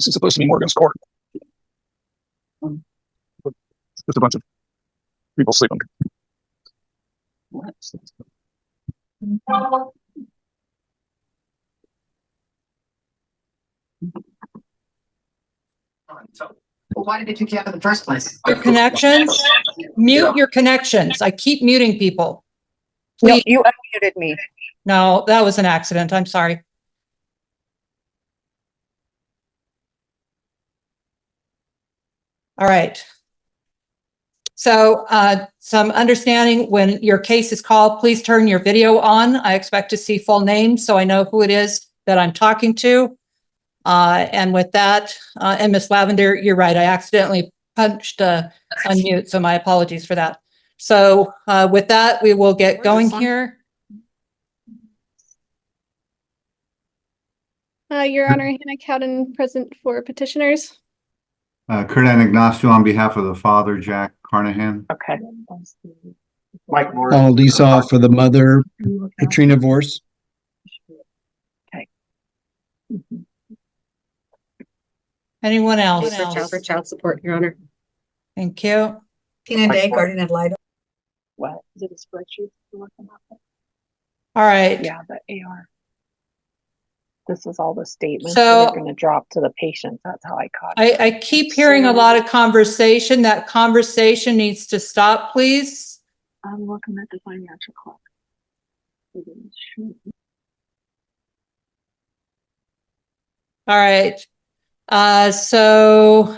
This is supposed to be Morgan's court. Just a bunch of people sleeping. Well, why did they kick you out in the first place? Your connections, mute your connections. I keep muting people. No, Please. you unmuted me. No, that was an accident. I'm sorry. All right. So some understanding when your case is called, please turn your video on. I expect to see full names so I know who it is that I'm talking to. And with that, and Miss Lavender, you're right. I accidentally punched unmute, so my apologies for that. So with that, we will get going here. Your Honor, Hannah Cowden present for petitioners. Kurt Anagnostou on behalf of the father, Jack Carnahan. Okay. Mike Moore. Paul Esau for the mother, Katrina Vorse. Okay. Anyone else? For child support, Your Honor. Thank you. Tina Day, guardian ad litem. What? Is it a spreadsheet you're looking at? All right. Yeah, the AR. This is all the statements So- that are going to drop to the patient. That's how I caught it. I keep hearing a lot of conversation. That conversation needs to stop, please. I'm looking at the financial clock. All right. So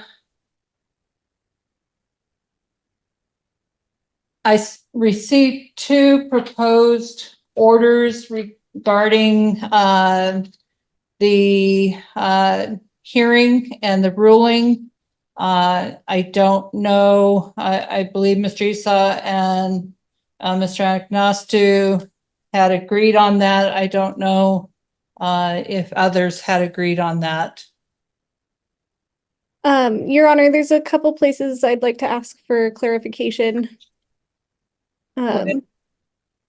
I received 2 proposed orders regarding the hearing and the ruling. I don't know. I believe Mr. Esau and Mr. Agnostou had agreed on that. I don't know if others had agreed on that. Your Honor, there's a couple places I'd like to ask for clarification.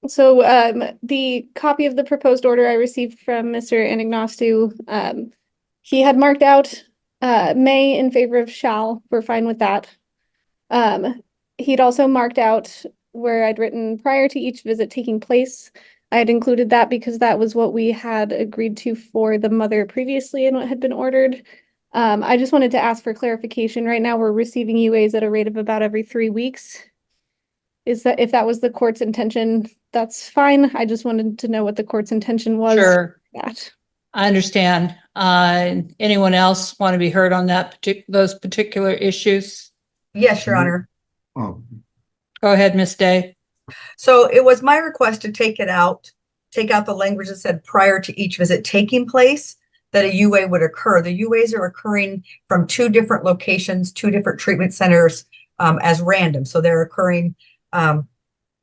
So the copy of the proposed order I received from Mr. Anagnostou, he had marked out may in favor of shall. We're fine with that. He'd also marked out where I'd written prior to each visit taking place. I had included that because that was what we had agreed to for the mother previously and what had been ordered. I just wanted to ask for clarification. Right now, we're receiving UAs at a rate of about every 3 weeks. Is that if that was the court's intention, that's fine. I just wanted to know what the court's intention was. Sure. That. I understand. Anyone else want to be heard on that those particular issues? Yes, Your Honor. Oh, Go ahead, Miss Day. So it was my request to take out the language that said prior to each visit taking place, that a UA would occur. The UAs are occurring from 2 different locations, 2 different treatment centers as random. So they're occurring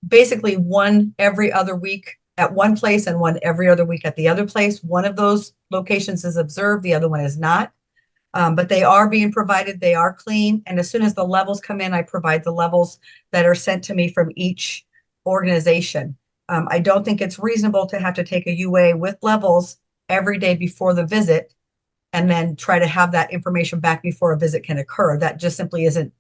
basically one every other week at one place and one every other week at the other place. One of those locations is observed, the other one is not. But they are being provided, they are clean. And as soon as the levels come in, I provide the levels that are sent to me from each organization. I don't think it's reasonable to have to take a UA with levels every day before the visit and then try to have that information back before a visit can occur. That just simply isn't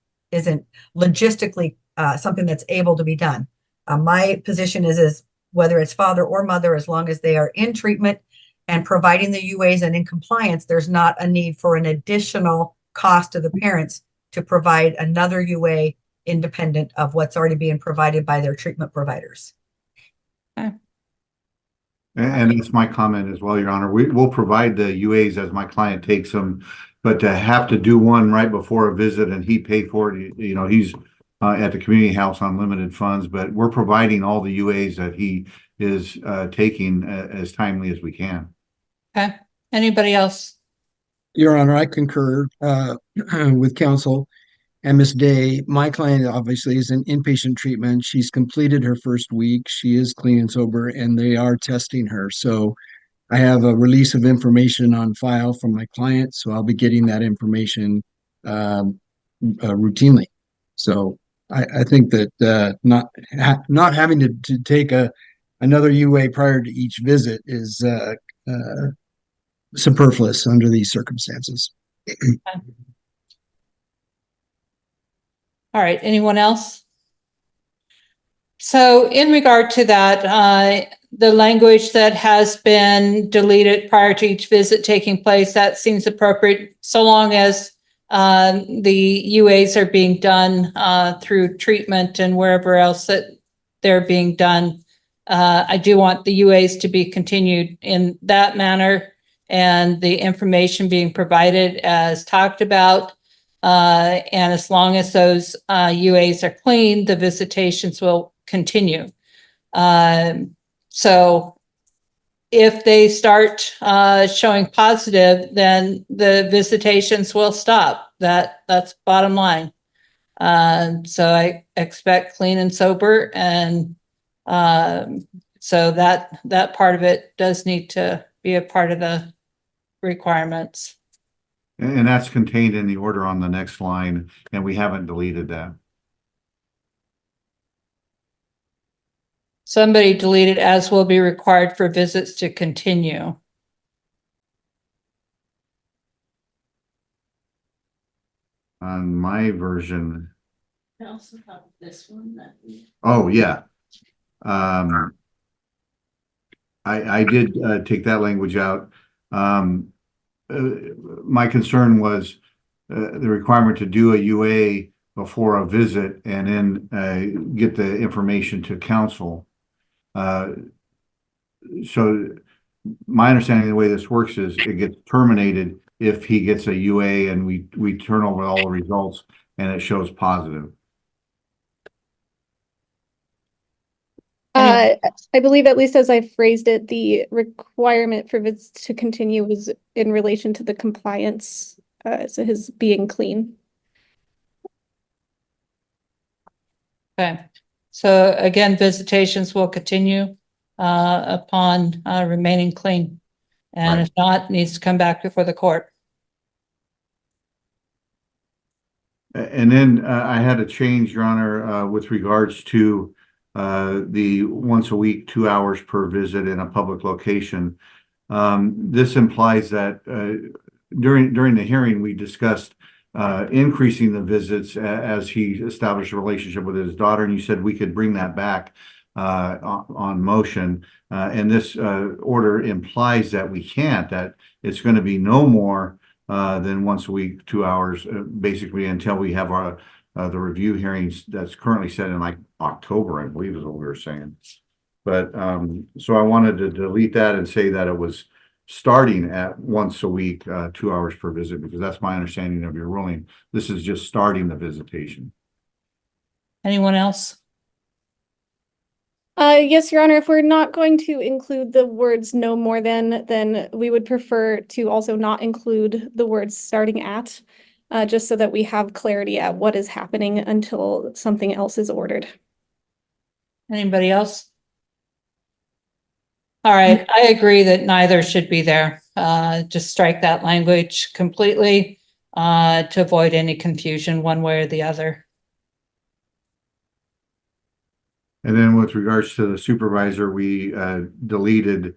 logistically something that's able to be done. My position is whether it's father or mother, as long as they are in treatment and providing the UAs and in compliance, there's not a need for an additional cost to the parents to provide another UA independent of what's already being provided by their treatment providers. Okay. and it's my comment as well, Your Honor. We'll provide the UAs as my client takes them, but to have to do one right before a visit and he paid for it, you know, he's at the community house on limited funds, but we're providing all the UAs that he is taking as timely as we can. Okay. Anybody else? Your Honor, I concur with counsel and Ms. Day. My client obviously is in inpatient treatment. She's completed her first week. She is clean and sober, and they are testing her. So I have a release of information on file from my client, so I'll be getting that information routinely. So I think that not having to take another UA prior to each visit is superfluous under these circumstances. All right, anyone else? So in regard to that, the language that has been deleted prior to each visit taking place, that seems appropriate so long as the UAs are being done through treatment and wherever else that they're being done. I do want the UAs to be continued in that manner and the information being provided as talked about. And as long as those UAs are clean, the visitations will continue. So if they start showing positive, then the visitations will stop. That's bottom line. So I expect clean and sober, and so that part of it does need to be a part of the requirements. And that's contained in the order on the next line, and we haven't deleted that. Somebody deleted as will be required for visits to continue. On my version, I also have this one that we. oh, yeah. I did take that language out. My concern was the requirement to do a UA before a visit and then get the information to counsel. So my understanding of the way this works is it gets terminated if he gets a UA and we turn over all the results and it shows positive. I believe, at least as I phrased it, the requirement for visits to continue was in relation to the compliance, so his being clean. Okay, so again, visitations will continue upon remaining clean. And Right. if not, needs to come back before the court. And then I had a change, Your Honor, with regards to the once a week, 2 hours per visit in a public location. This implies that during the hearing, we discussed increasing the visits as he established a relationship with his daughter, and you said we could bring that back on motion. And this order implies that we can't, that it's going to be no more than once a week, 2 hours, basically until we have our the review hearings that's currently set in like October, I believe is what we were saying. But so I wanted to delete that and say that it was starting at once a week, 2 hours per visit, because that's my understanding of your ruling. This is just starting the visitation. Anyone else? Yes, Your Honor, if we're not going to include the words no more than, then we would prefer to also not include the words starting at, just so that we have clarity at what is happening until something else is ordered. Anybody else? All right, I agree that neither should be there. Just strike that language completely to avoid any confusion one way or the other. And then with regards to the supervisor, we deleted,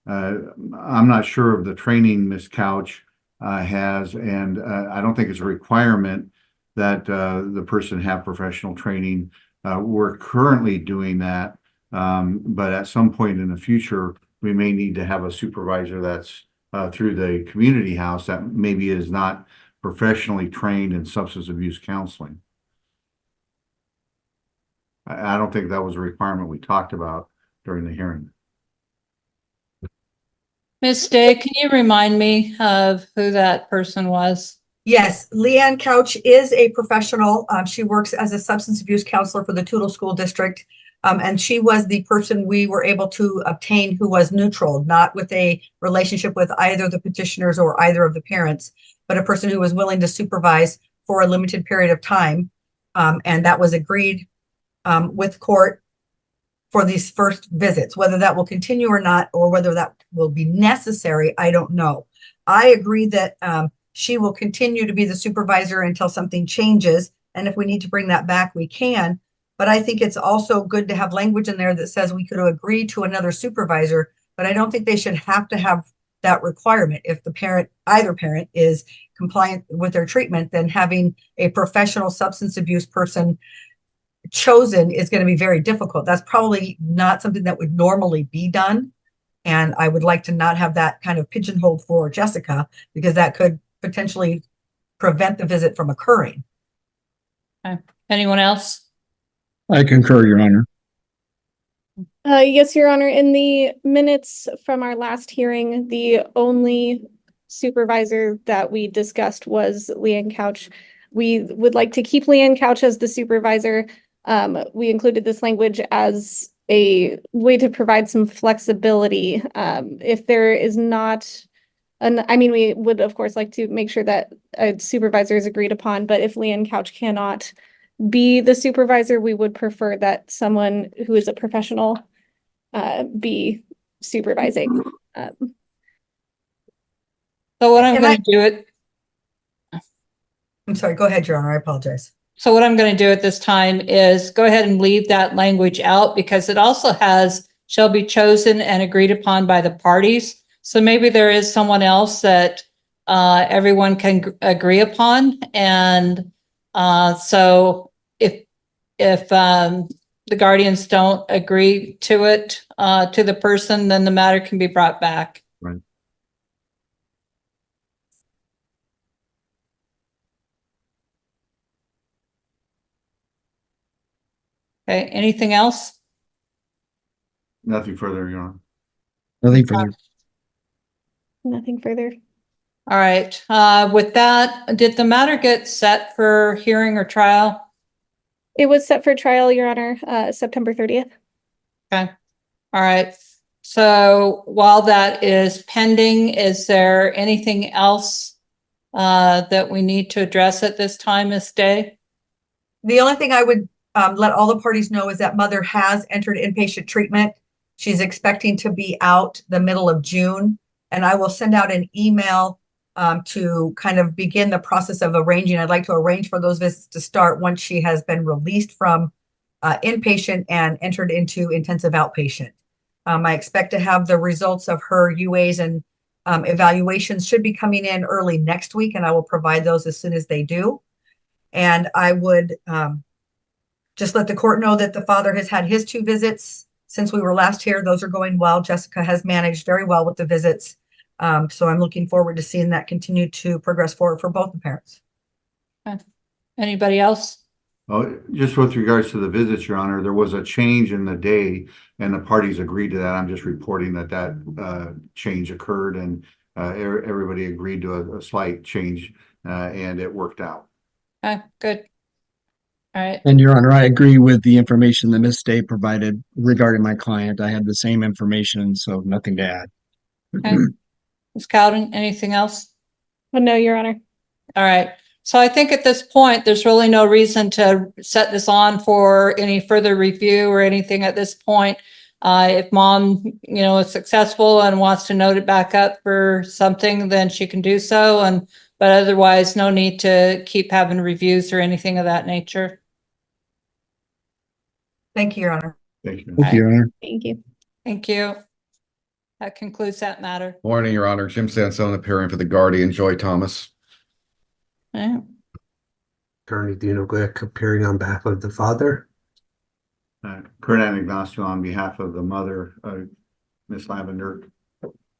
I'm not sure of the training Ms. Couch has, and I don't think it's a requirement that the person have professional training. We're currently doing that, but at some point in the future, we may need to have a supervisor that's through the community house that maybe is not professionally trained in substance abuse counseling. I don't think that was a requirement we talked about during the hearing. Ms. Day, can you remind me of who that person was? Yes, Leanne Couch is a professional. She works as a substance abuse counselor for the Toutle School District. And she was the person we were able to obtain who was neutral, not with a relationship with either the petitioners or either of the parents, but a person who was willing to supervise for a limited period of time. And that was agreed with court for these first visits. Whether that will continue or not, or whether that will be necessary, I don't know. I agree that she will continue to be the supervisor until something changes. And if we need to bring that back, we can. But I think it's also good to have language in there that says we could agree to another supervisor, but I don't think they should have to have that requirement. If the parent, either parent, is compliant with their treatment, then having a professional substance abuse person chosen is going to be very difficult. That's probably not something that would normally be done. And I would like to not have that kind of pigeonholed for Jessica, because that could potentially prevent the visit from occurring. Anyone else? I concur, Your Honor. Yes, Your Honor, in the minutes from our last hearing, the only supervisor that we discussed was Leanne Couch. We would like to keep Leanne Couch as the supervisor. We included this language as a way to provide some flexibility. If there is not, I mean, we would of course like to make sure that a supervisor is agreed upon, but if Leanne Couch cannot be the supervisor, we would prefer that someone who is a professional be supervising. So what I'm And going to do it. I'm sorry, go ahead, Your Honor, I apologize. So what I'm going to do at this time is go ahead and leave that language out, because it also has shall be chosen and agreed upon by the parties. So maybe there is someone else that everyone can agree upon. And so if the guardians don't agree to it, to the person, then the matter can be brought back. Right. Okay, anything else? Nothing further, Your Honor. Nothing further. Nothing further. All right, with that, did the matter get set for hearing or trial? It was set for trial, Your Honor, September 30th. Okay, all right. So while that is pending, is there anything else that we need to address at this time, Ms. Day? The only thing I would let all the parties know is that mother has entered inpatient treatment. She's expecting to be out the middle of June, and I will send out an email to kind of begin the process of arranging. I'd like to arrange for those visits to start once she has been released from inpatient and entered into intensive outpatient. I expect to have the results of her UAs and evaluations should be coming in early next week, and I will provide those as soon as they do. And I would just let the court know that the father has had his 2 visits since we were last here. Those are going well. Jessica has managed very well with the visits. So I'm looking forward to seeing that continue to progress forward for both the parents. Anybody else? Oh, just with regards to the visits, Your Honor, there was a change in the day and the parties agreed to that. I'm just reporting that that change occurred, and everybody agreed to a slight change and it worked out. Okay, good. All right, And Your Honor, I agree with the information that Ms. Day provided regarding my client. I had the same information, so nothing to add. okay. Ms. Cowden, anything else? But no, Your Honor. All right. So I think at this point, there's really no reason to set this on for any further review or anything at this point. If mom, is successful and wants to note it back up for something, then she can do so. But otherwise, no need to keep having reviews or anything of that nature. Thank you, Your Honor. Thank you. Thank you, Your Honor. Thank you. Thank you. That concludes that matter. Morning, Your Honor. Jim Sansone appearing for the Guardian, Joy Thomas. All right. Attorney Dino Glick appearing on behalf of the father. Kurt Anagnosio on behalf of the mother, Miss Lavender.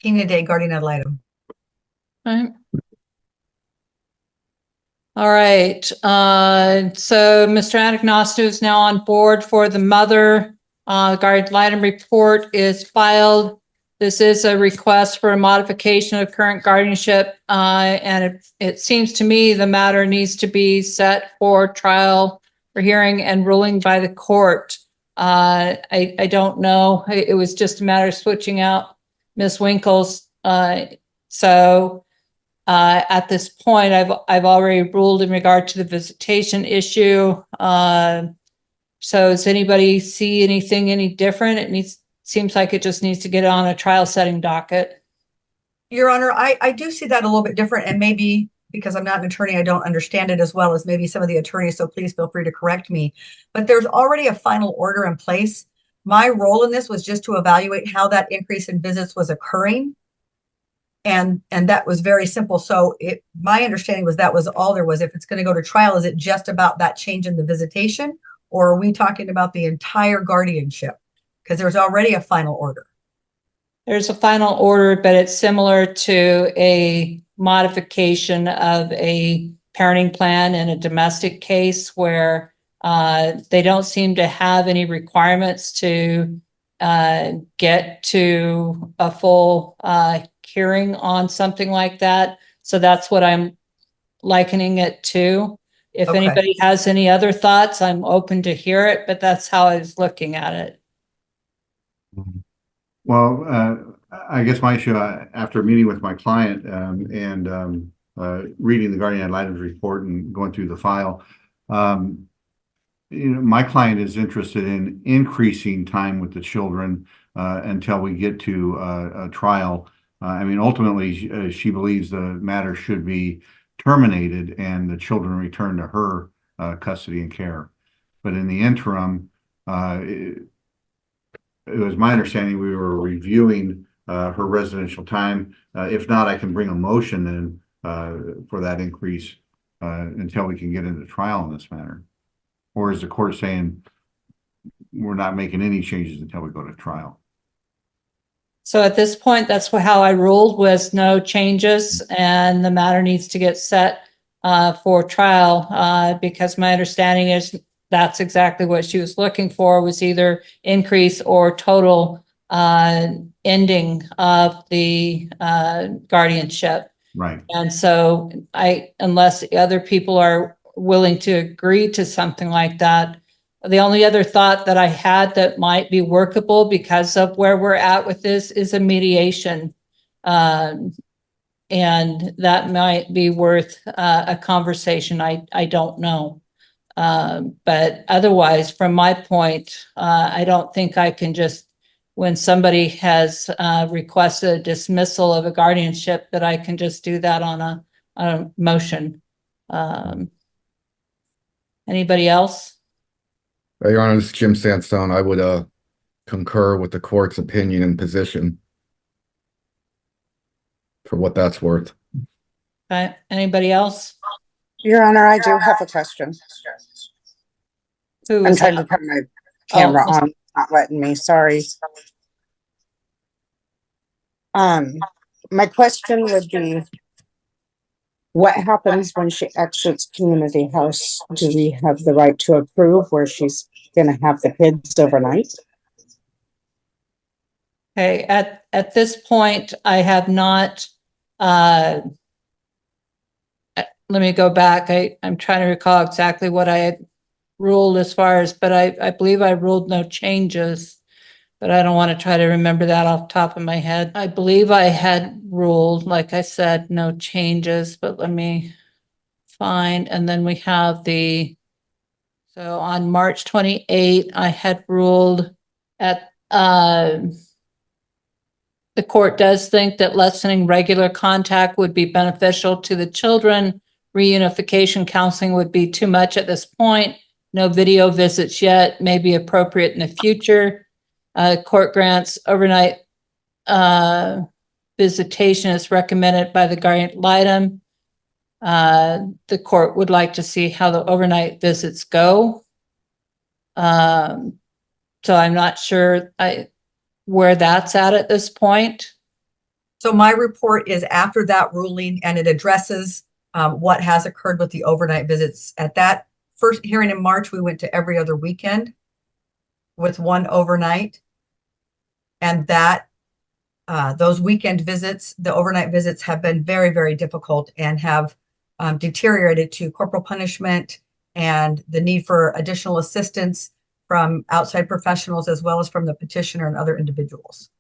Tina Day, guardian ad litem. All right. All right. So Mr. Anagnostou is now on board for the mother. Guardian ad litem report is filed. This is a request for a modification of current guardianship, and it seems to me the matter needs to be set for trial, for hearing and ruling by the court. I don't know. It was just a matter of switching out Ms. Winkles. So at this point, I've already ruled in regard to the visitation issue. So does anybody see anything any different? Seems like it just needs to get on a trial setting docket. Your Honor, I do see that a little bit different, and maybe because I'm not an attorney, I don't understand it as well as maybe some of the attorneys, so please feel free to correct me. But there's already a final order in place. My role in this was just to evaluate how that increase in visits was occurring. And that was very simple. So my understanding was that was all there was. If it's going to go to trial, is it just about that change in the visitation? Or are we talking about the entire guardianship? Because there's already a final order. There's a final order, but it's similar to a modification of a parenting plan in a domestic case where they don't seem to have any requirements to get to a full hearing on something like that. So that's what I'm likening it to. If Okay. anybody has any other thoughts, I'm open to hear it, but that's how I was looking at it. Well, I guess my issue, after meeting with my client, and reading the guardian ad litem's report and going through the file, my client is interested in increasing time with the children until we get to a trial. I mean, ultimately, she believes the matter should be terminated and the children returned to her custody and care. But in the interim, it was my understanding we were reviewing her residential time. If not, I can bring a motion in for that increase until we can get into trial in this matter. Or is the court saying we're not making any changes until we go to trial? So at this point, that's how I ruled, was no changes, and the matter needs to get set for trial because my understanding is that's exactly what she was looking for, was either increase or total ending of the guardianship. Right. And so unless the other people are willing to agree to something like that, the only other thought that I had that might be workable because of where we're at with this is a mediation. And that might be worth a conversation. I don't know. But otherwise, from my point, I don't think I can just, when somebody has requested a dismissal of a guardianship, that I can just do that on a motion. Anybody else? Your Honor, this is Jim Sandstone. I would concur with the court's opinion and position for what that's worth. Okay, anybody else? Your Honor, I do have a question. Who I'm is trying that? to put my camera Oh. on, it's not letting me, sorry. My question would be, what happens when she exits community house? Do we have the right to approve where she's gonna have the kids overnight? Okay, at this point, I have not, let me go back. I'm trying to recall exactly what I had ruled as far as, but I believe I ruled no changes, but I don't want to try to remember that off the top of my head. I believe I had ruled, like I said, no changes, but let me find, and then we have so on March 28, I had ruled at, the court does think that lessening regular contact would be beneficial to the children. Reunification counseling would be too much at this point. No video visits yet, may be appropriate in the future. Court grants overnight visitation is recommended by the guardian ad litem. The court would like to see how the overnight visits go. So I'm not sure where that's at this point. So my report is after that ruling, and it addresses what has occurred with the overnight visits. At that first hearing in March, we went to every other weekend with one overnight. And that those weekend visits, the overnight visits, have been very, very difficult and have deteriorated to corporal punishment and the need for additional assistance from outside professionals as well as from the petitioner and other individuals.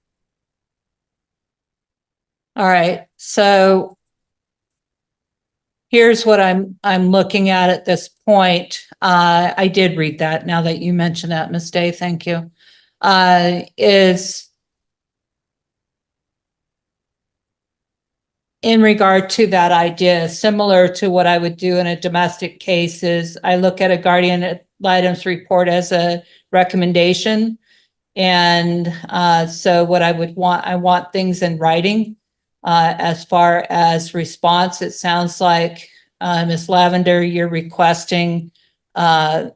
All right, so here's what I'm looking at this point. I did read that now that you mentioned that, Ms. Day, thank you. Is in regard to that idea, similar to what I would do in a domestic case, is I look at a guardian ad litem's report as a recommendation. And so what I would want, I want things in writing. As far as response, it sounds like, Ms. Lavender, you're requesting, or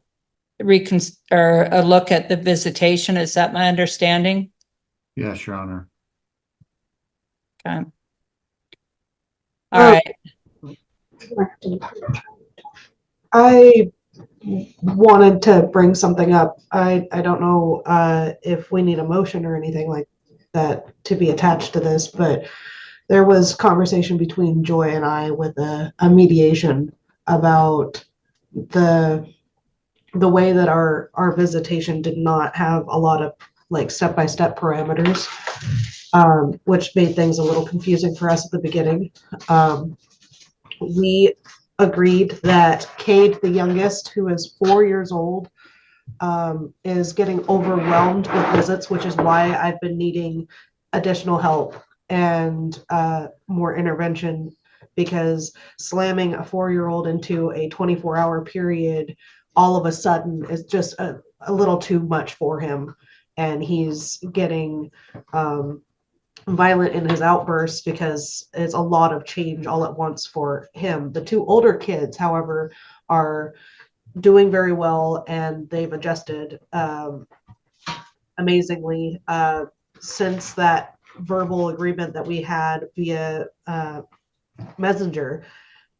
a look at the visitation. Is that my understanding? Yes, Your Honor. Okay. All right. I wanted to bring something up. I don't know if we need a motion or anything like that to be attached to this, but there was conversation between Joy and I with a mediation about the way that our visitation did not have a lot of like step-by-step parameters, which made things a little confusing for us at the beginning. We agreed that Cade, the youngest, who is 4 years old, is getting overwhelmed with visits, which is why I've been needing additional help and more intervention, because slamming a 4-year-old into a 24-hour period all of a sudden is just a little too much for him. And he's getting violent in his outbursts because it's a lot of change all at once for him. The 2 older kids, however, are doing very well, and they've adjusted amazingly since that verbal agreement that we had via Messenger.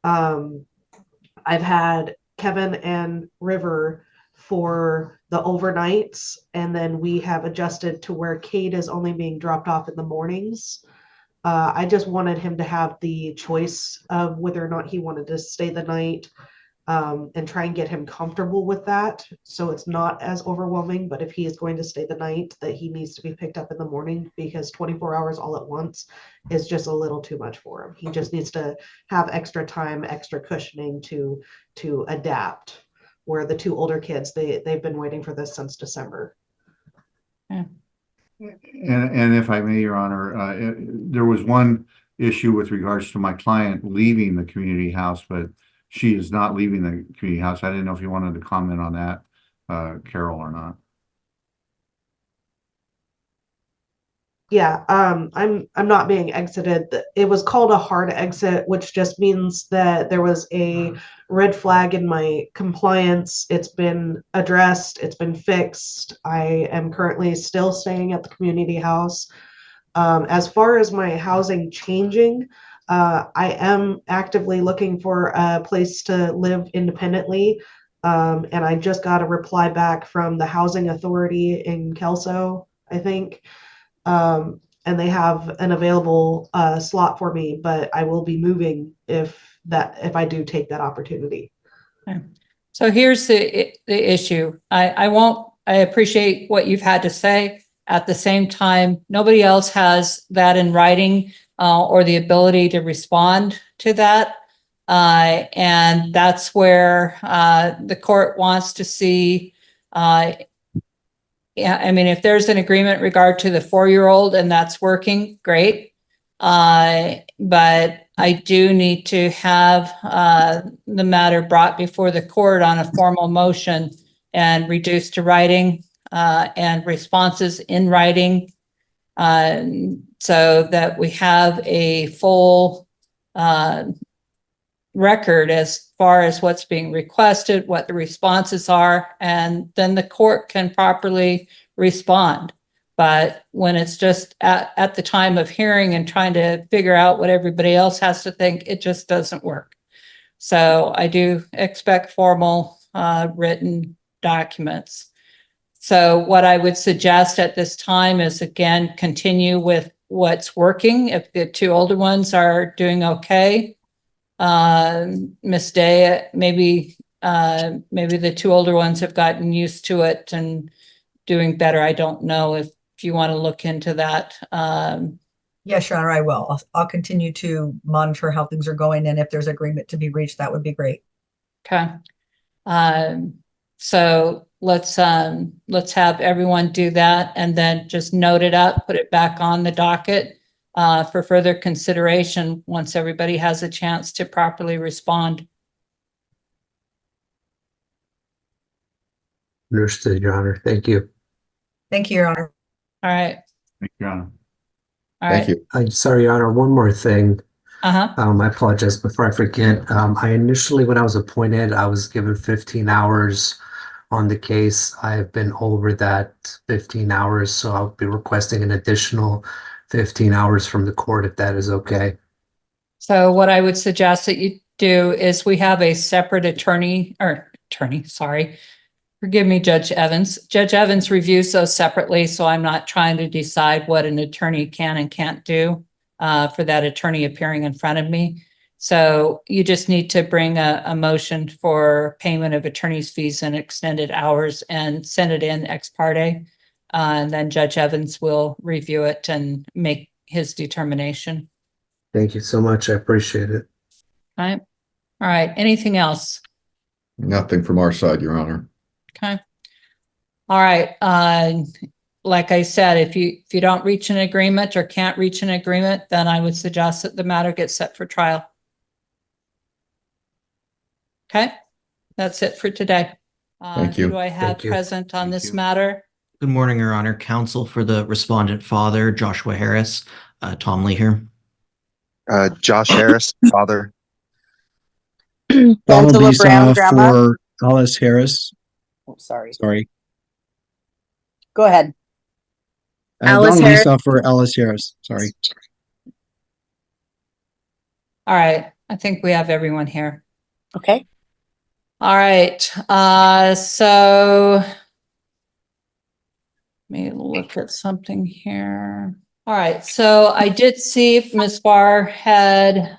I've had Kevin and River for the overnights, and then we have adjusted to where Cade is only being dropped off in the mornings. I just wanted him to have the choice of whether or not he wanted to stay the night, and try and get him comfortable with that, so it's not as overwhelming. But if he is going to stay the night, that he needs to be picked up in the morning, because 24 hours all at once is just a little too much for him. He just needs to have extra time, extra cushioning to adapt, where the 2 older kids, they've been waiting for this since December. And if I may, Your Honor, there was one issue with regards to my client leaving the community house, but she is not leaving the community house. I didn't know if you wanted to comment on that, Carol, or not. Yeah, I'm not being exited. It was called a hard exit, which just means that there was a red flag in my compliance. It's been addressed, it's been fixed. I am currently still staying at the community house. As far as my housing changing, I am actively looking for a place to live independently. And I just got a reply back from the housing authority in Kelso, I think. And they have an available slot for me, but I will be moving if I do take that opportunity. Okay. So here's the issue. I appreciate what you've had to say. At the same time, nobody else has that in writing or the ability to respond to that. And that's where the court wants to see, yeah, I mean, if there's an agreement regard to the 4-year-old and that's working, great. But I do need to have the matter brought before the court on a formal motion and reduced to writing and responses in writing, so that we have a full record as far as what's being requested, what the responses are, and then the court can properly respond. But when it's just at the time of hearing and trying to figure out what everybody else has to think, it just doesn't work. So I do expect formal written documents. So what I would suggest at this time is, again, continue with what's working. If the 2 older ones are doing okay, Miss Day, maybe the 2 older ones have gotten used to it and doing better. I don't know if you want to look into that. Yes, Your Honor, I will. I'll continue to monitor how things are going, and if there's agreement to be reached, that would be great. Okay. So let's have everyone do that, and then just note it up, put it back on the docket for further consideration once everybody has a chance to properly respond. Understood, Your Honor. Thank you. Thank you, Your Honor. All right. Thank you, Your Honor. All Thank right. you. I'm sorry, Your Honor, one more thing. Uh-huh. I apologize before I forget. I initially, when I was appointed, I was given 15 hours on the case. I've been over that 15 hours, so I'll be requesting an additional 15 hours from the court if that is okay. So what I would suggest that you do is we have a separate sorry. Forgive me, Judge Evans. Judge Evans reviews those separately, so I'm not trying to decide what an attorney can and can't do for that attorney appearing in front of me. So you just need to bring a motion for payment of attorney's fees and extended hours and send it in ex parte. And then Judge Evans will review it and make his determination. Thank you so much. I appreciate it. All right. All right. Anything else? Nothing from our side, Your Honor. Okay. All right. Like I said, if you don't reach an agreement or can't reach an agreement, then I would suggest that the matter gets set for trial. Okay. That's it for today. Thank you. Who do I have Thank you. present on Thank this you. matter? Good morning, Your Honor. Counsel for the respondent father, Joshua Harris. Tom Lee here. Josh Harris, father. Donald Angela Brown, Esau grandma. for Alice Harris. Oh, sorry. Sorry. Go ahead. Donald Esau for Alice Harris. Sorry. All right. I think we have everyone here. Okay. All right. So let me look at something here. All right. So I did see Ms. Barr had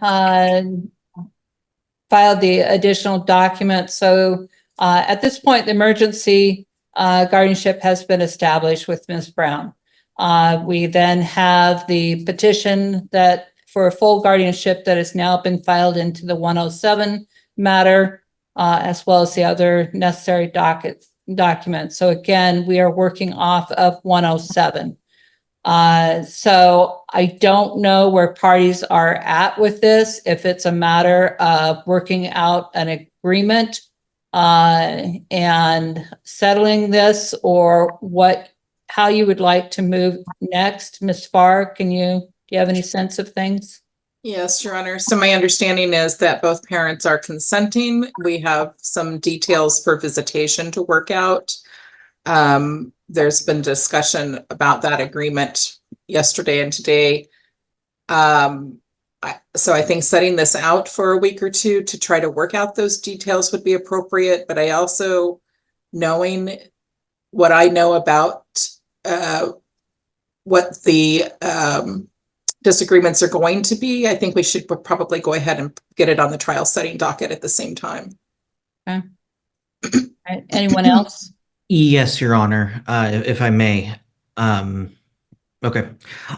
filed the additional document. So at this point, the emergency guardianship has been established with Ms. Brown. We then have the petition that for a full guardianship that has now been filed into the 107 matter, as well as the other necessary documents. So again, we are working off of 107. So I don't know where parties are at with this, if it's a matter of working out an agreement and settling this, or how you would like to move next. Ms. Farr, do you have any sense of things? Yes, Your Honor. So my understanding is that both parents are consenting. We have some details for visitation to work out. There's been discussion about that agreement yesterday and today. So I think setting this out for a week or two to try to work out those details would be appropriate. But I also, knowing what I know about what the disagreements are going to be, I think we should probably go ahead and get it on the trial setting docket at the same time. Okay. All right. Anyone else? Yes, Your Honor, if I may. Okay.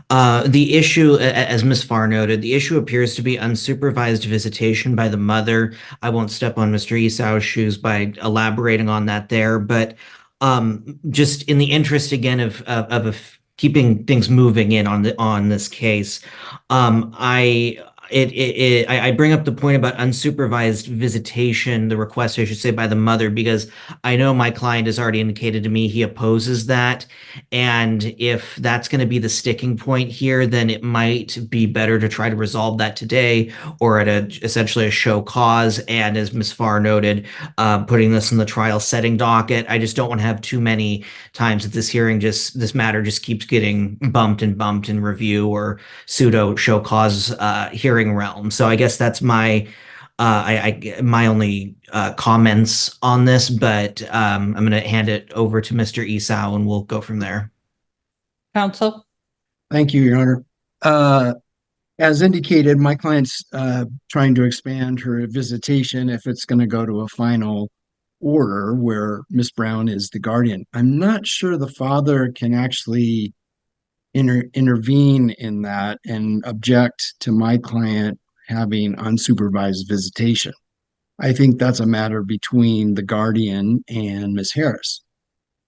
The issue, as Ms. Farr noted, the issue appears to be unsupervised visitation by the mother. I won't step on Mr. Esau's shoes by elaborating on that there, but just in the interest again of keeping things moving in on this case, I bring up the point about unsupervised visitation, the request I should say by the mother, because I know my client has already indicated to me he opposes that. And if that's going to be the sticking point here, then it might be better to try to resolve that today or at essentially a show cause. And as Ms. Farr noted, putting this in the trial setting docket. I just don't want to have too many times that this matter just keeps getting bumped in review or pseudo show cause hearing realm. So I guess that's my only comments on this, but I'm going to hand it over to Mr. Esau and we'll go from there. Counsel? Thank you, Your Honor. As indicated, my client's trying to expand her visitation if it's going to go to a final order where Miss Brown is the guardian. I'm not sure the father can actually intervene in that and object to my client having unsupervised visitation. I think that's a matter between the guardian and Miss Harris.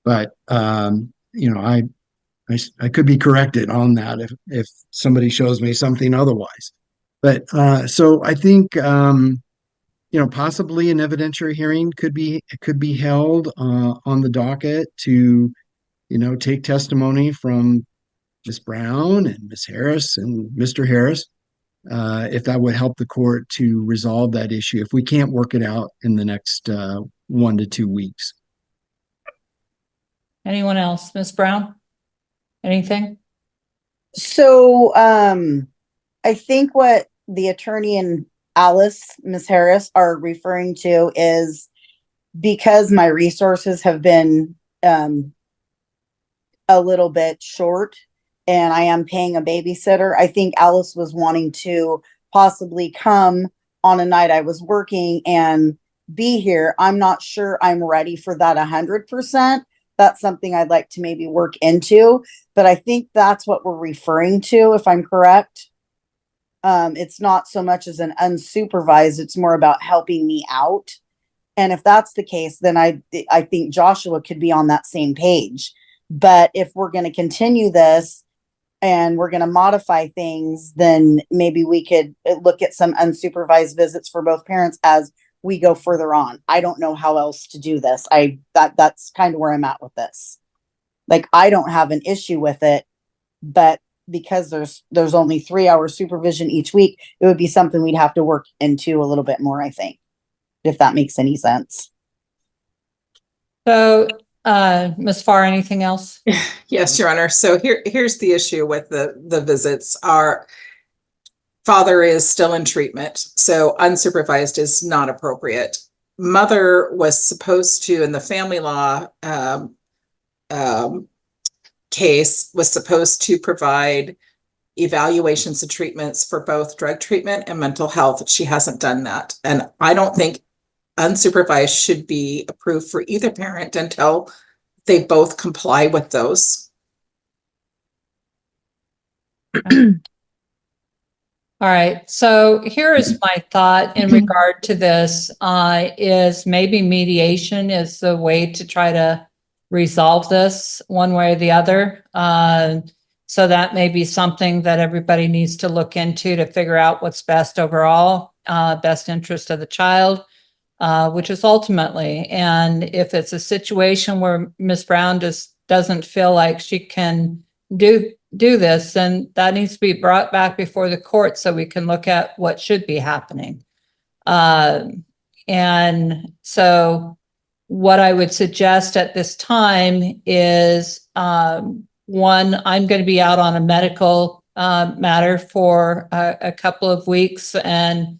But I could be corrected on that if somebody shows me something otherwise. But so I think possibly an evidentiary hearing could be held on the docket to take testimony from Ms. Brown and Ms. Harris and Mr. Harris, if that would help the court to resolve that issue, if we can't work it out in the next 1 to 2 weeks. Anyone else? Ms. Brown? Anything? So, I think what the attorney and Alice, Ms. Harris, are referring to is because my resources have been, a little bit short and I am paying a babysitter. I think Alice was wanting to possibly come on a night I was working and be here. I'm not sure I'm ready for that 100%. That's something I'd like to maybe work into, but I think that's what we're referring to, if I'm correct. It's not so much as an unsupervised, it's more about helping me out. And if that's the case, then I think Joshua could be on that same page. But if we're going to continue this and we're going to modify things, then maybe we could look at some unsupervised visits for both parents as we go further on. I don't know how else to do this. That's kind of where I'm at with this. Like, I don't have an issue with it, but because there's only 3 hours supervision each week, it would be something we'd have to work into a little bit more, I think, if that makes any sense. So, Ms. Farr, anything else? Yes, Your Honor. So here's the issue with the visits. Our father is still in treatment, so unsupervised is not appropriate. Mother was supposed to, in the family law case, was supposed to provide evaluations and treatments for both drug treatment and mental health. She hasn't done that. And I don't think unsupervised should be approved for either parent until they both comply with those. All right, so here is my thought in regard to this, is maybe mediation is the way to try to resolve this one way or the other. So that may be something that everybody needs to look into to figure out what's best overall, best interest of the child, which is ultimately, and if it's a situation where Ms. Brown just doesn't feel like she can do this, then that needs to be brought back before the court so we can look at what should be happening. And so what I would suggest at this time is, one, I'm going to be out on a medical matter for a couple of weeks. And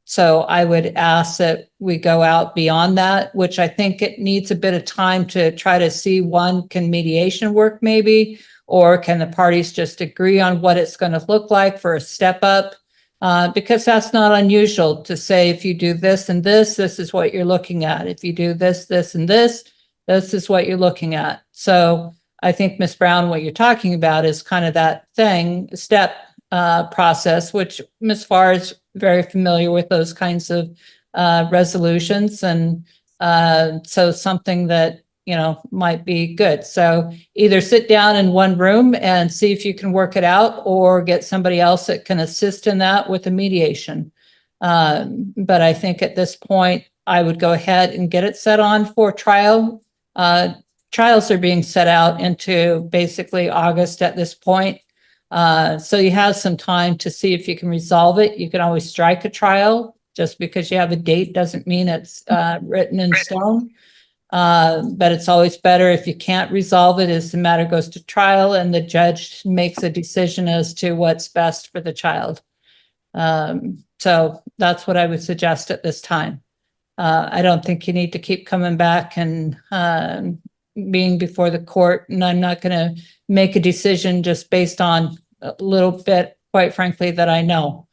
so I would ask that we go out beyond that, which I think it needs a bit of time to try to see, one, can mediation work maybe, or can the parties just agree on what it's going to look like for a step up? Because that's not unusual to say, if you do this and this is what you're looking at. If you do this, this, and this is what you're looking at. So I think, Ms. Brown, what you're talking about is kind of that step process, which Ms. Farr is very familiar with those kinds of resolutions. And so something that, might be good. So either sit down in one room and see if you can work it out, or get somebody else that can assist in that with the mediation. But I think at this point, I would go ahead and get it set on for trial. Trials are being set out into basically August at this point. So you have some time to see if you can resolve it. You can always strike a trial. Just because you have a date doesn't mean it's written in stone. But it's always better if you can't resolve it, as the matter goes to trial and the judge makes a decision as to what's best for the child. So that's what I would suggest at this time. I don't think you need to keep coming back and being before the court, and I'm not going to make a decision just based on a little bit, quite frankly, that I know.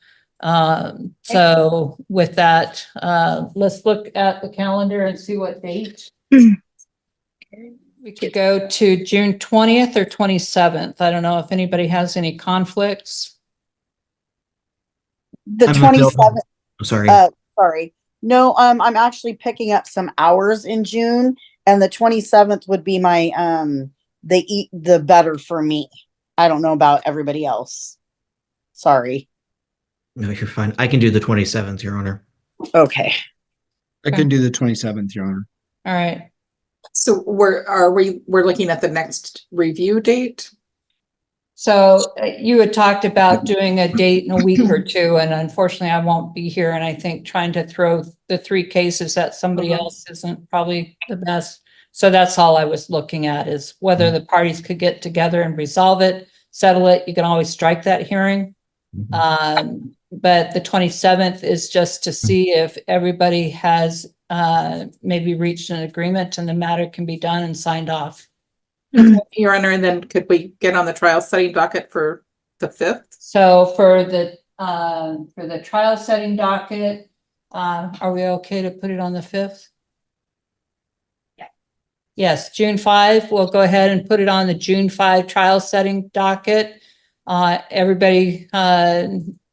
So with that, let's look at the calendar and see what date. We could go to June 20th or 27th. I don't know if anybody has any conflicts. The I'm 27th. Sorry. Sorry. No, I'm actually picking up some hours in June, and the 27th would be my the better for me. I don't know about everybody else. Sorry. No, you're fine. I can do the 27th, Your Honor. Okay. I can do the 27th, Your Honor. All right. So we're looking at the next review date? So you had talked about doing a date in a week or two, and unfortunately I won't be here. And I think trying to throw the 3 cases at somebody else isn't probably the best. So that's all I was looking at, is whether the parties could get together and resolve it, settle it. You can always strike that hearing. But the 27th is just to see if everybody has maybe reached an agreement and the matter can be done and signed off. Your Honor, and then could we get on the trial setting docket for the 5th? So for the trial setting docket, are we okay to put it on the 5th? Yeah. Yes, June 5, we'll go ahead and put it on the June 5 trial setting docket. Everybody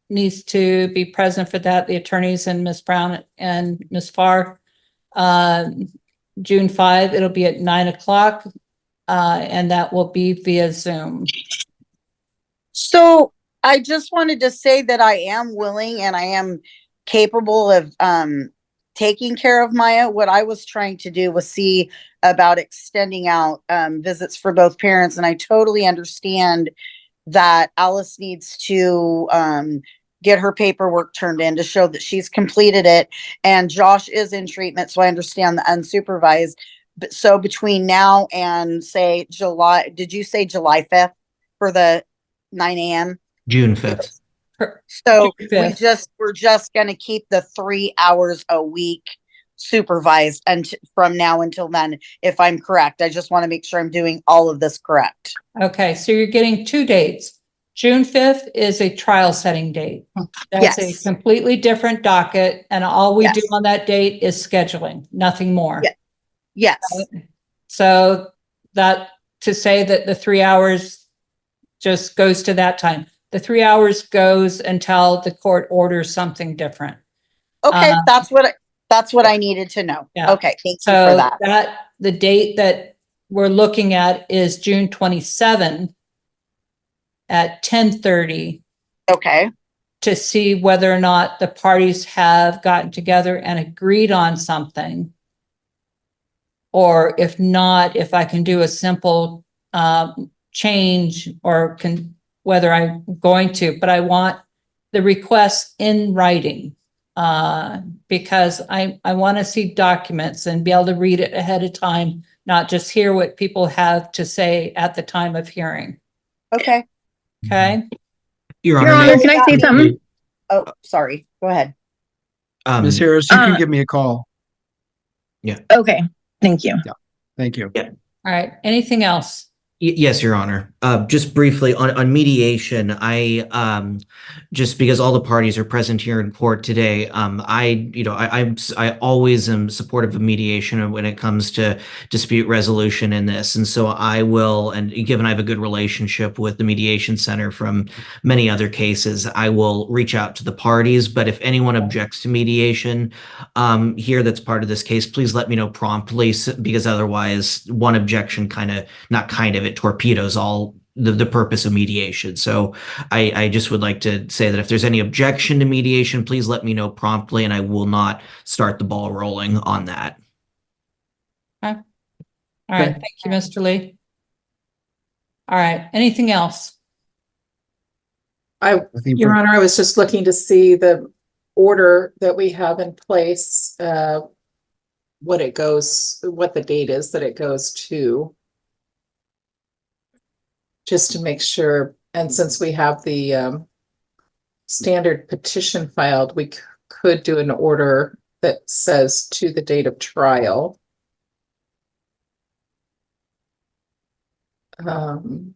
needs to be present for that, the attorneys and Ms. Brown and Ms. Farr. June 5, it'll be at 9 o'clock. And that will be via Zoom. So I just wanted to say that I am willing and I am capable of taking care of Maya. What I was trying to do was see about extending out visits for both parents. And I totally understand that Alice needs to get her paperwork turned in to show that she's completed it. And Josh is in treatment, so I understand the unsupervised. But so between now and say July, did you say July 5th for the 9 a.m.? June 5th. So June 5th. we're just going to keep the 3 hours a week supervised and from now until then, if I'm correct. I just want to make sure I'm doing all of this correct. Okay, so you're getting 2 dates. June 5th is a trial setting date. That's Yes. a completely different docket, and all we do Yes. on that date is scheduling, nothing more. Yeah. Yes. So that to say that the 3 hours just goes to that time. The 3 hours goes until the court orders something different. Okay, that's what I needed to know. Yeah. Okay, thank you So for that. the date that we're looking at is June 27 at 10:30 Okay. to see whether or not the parties have gotten together and agreed on something. Or if not, if I can do a simple change or whether I'm going to, but I want the request in writing because I want to see documents and be able to read it ahead of time, not just hear what people have to say at the time of hearing. Okay. Okay. Your Your Honor, Honor, can I say something? Oh, sorry. Go ahead. Ms. Harris, you can give me a call. Okay. Thank you. Thank you. All right. Anything else? Yes, Your Honor. Just briefly on mediation, I just because all the parties are present here in court today, I always am supportive of mediation when it comes to dispute resolution in this, and so I will. And given I have a good relationship with the mediation center from many other cases, I will reach out to the parties. But if anyone objects to mediation here, that's part of this case, please let me know promptly, because otherwise, one objection it torpedoes all the purpose of mediation. So I just would like to say that if there's any objection to mediation, please let me know promptly and I will not start the ball rolling on that. Okay. All right. Thank you, Mr. Lee. All right. Anything else? Your Honor, I was just looking to see the order that we have in place, what the date is that it goes to. Just to make sure, and since we have the standard petition filed, we could do an order that says to the date of trial. The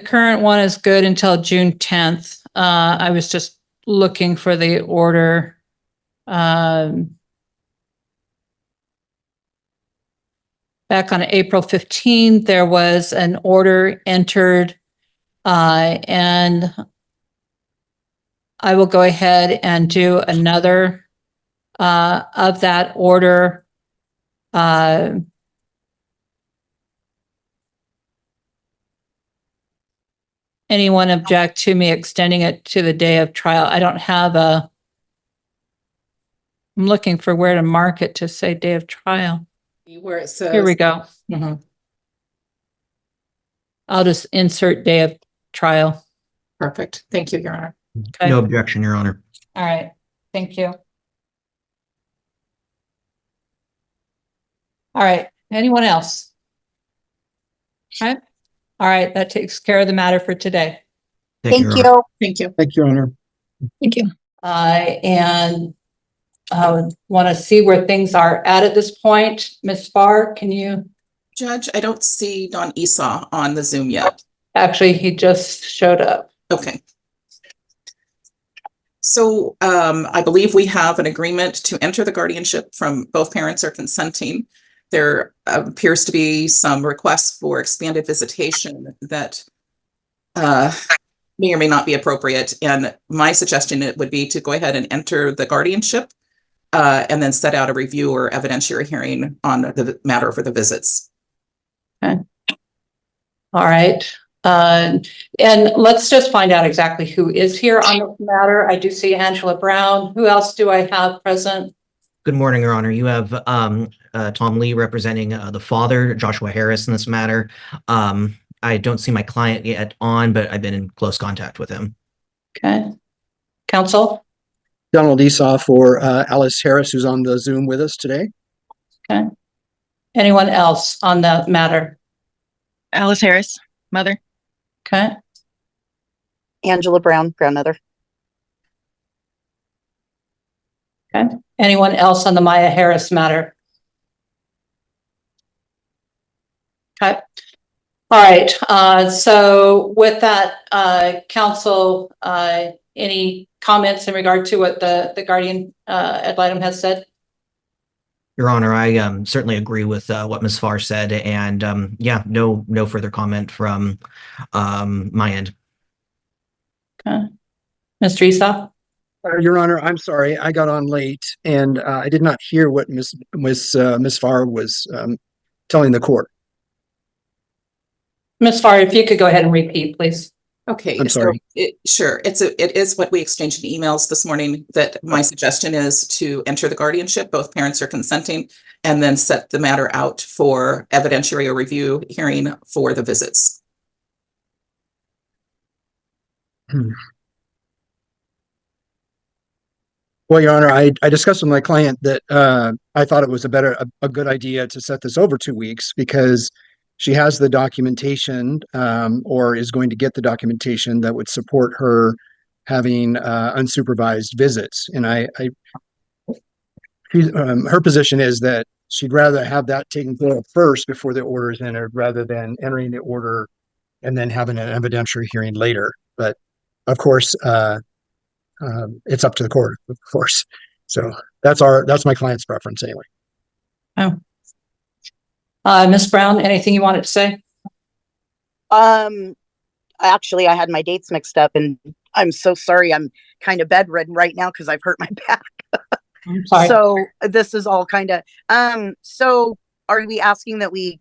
current one is good until June 10th. I was just looking for the order. Back on April 15th, there was an order entered, and I will go ahead and do another of that order. Anyone object to me extending it to the day of trial? I don't have I'm looking for where to mark it to say day of trial. Where it says. Here we go. I'll just insert day of trial. Perfect. Thank you, Your Honor. Okay. No objection, Your Honor. All right. Thank you. All right. Anyone else? Okay. All right. That takes care of the matter for today. Thank Your Honor. you. Thank you. Thank you, Your Honor. Thank you. And I want to see where things are at this point. Ms. Farr, can you? Judge, I don't see Don Esau on the Zoom yet. Actually, he just showed up. Okay. So I believe we have an agreement to enter the guardianship from both parents are consenting. There appears to be some requests for expanded visitation that may or may not be appropriate. And my suggestion would be to go ahead and enter the guardianship and then set out a review or evidentiary hearing on the matter for the visits. Okay. All right. And let's just find out exactly who is here on this matter. I do see Angela Brown. Who else do I have present? Good morning, Your Honor. You have Tom Lee representing the father, Joshua Harris, in this matter. I don't see my client yet on, but I've been in close contact with him. Okay. Counsel? Donald Esau for Alice Harris, who's on the Zoom with us today. Okay. Anyone else on that matter? Alice Harris, mother. Okay. Angela Brown, grandmother. Okay. Anyone else on the Maya Harris matter? Okay. All right. So with that, counsel, any comments in regard to what the guardian ad litem has said? Your Honor, I certainly agree with what Ms. Farr said, and yeah, no further comment from my end. Okay. Mr. Esau? Your Honor, I'm sorry, I got on late and I did not hear what Ms. Farr was telling the court. Ms. Farr, if you could go ahead and repeat, please. Okay, I'm sorry. So sure. It is what we exchanged in emails this morning, that my suggestion is to enter the guardianship. Both parents are consenting, and then set the matter out for evidentiary or review hearing for the visits. Well, Your Honor, I discussed with my client that I thought it was a good idea to set this over 2 weeks because she has the documentation or is going to get the documentation that would support her having unsupervised visits. And her position is that she'd rather have that taken care of first before the order is entered rather than entering the order and then having an evidentiary hearing later. But of course, it's up to the court, of course. So that's my client's preference anyway. Oh. Ms. Brown, anything you wanted to say? Actually, I had my dates mixed up and I'm so sorry. I'm kind of bedridden right now because I've hurt my back. I'm sorry. So this is all kind of, so are we asking that we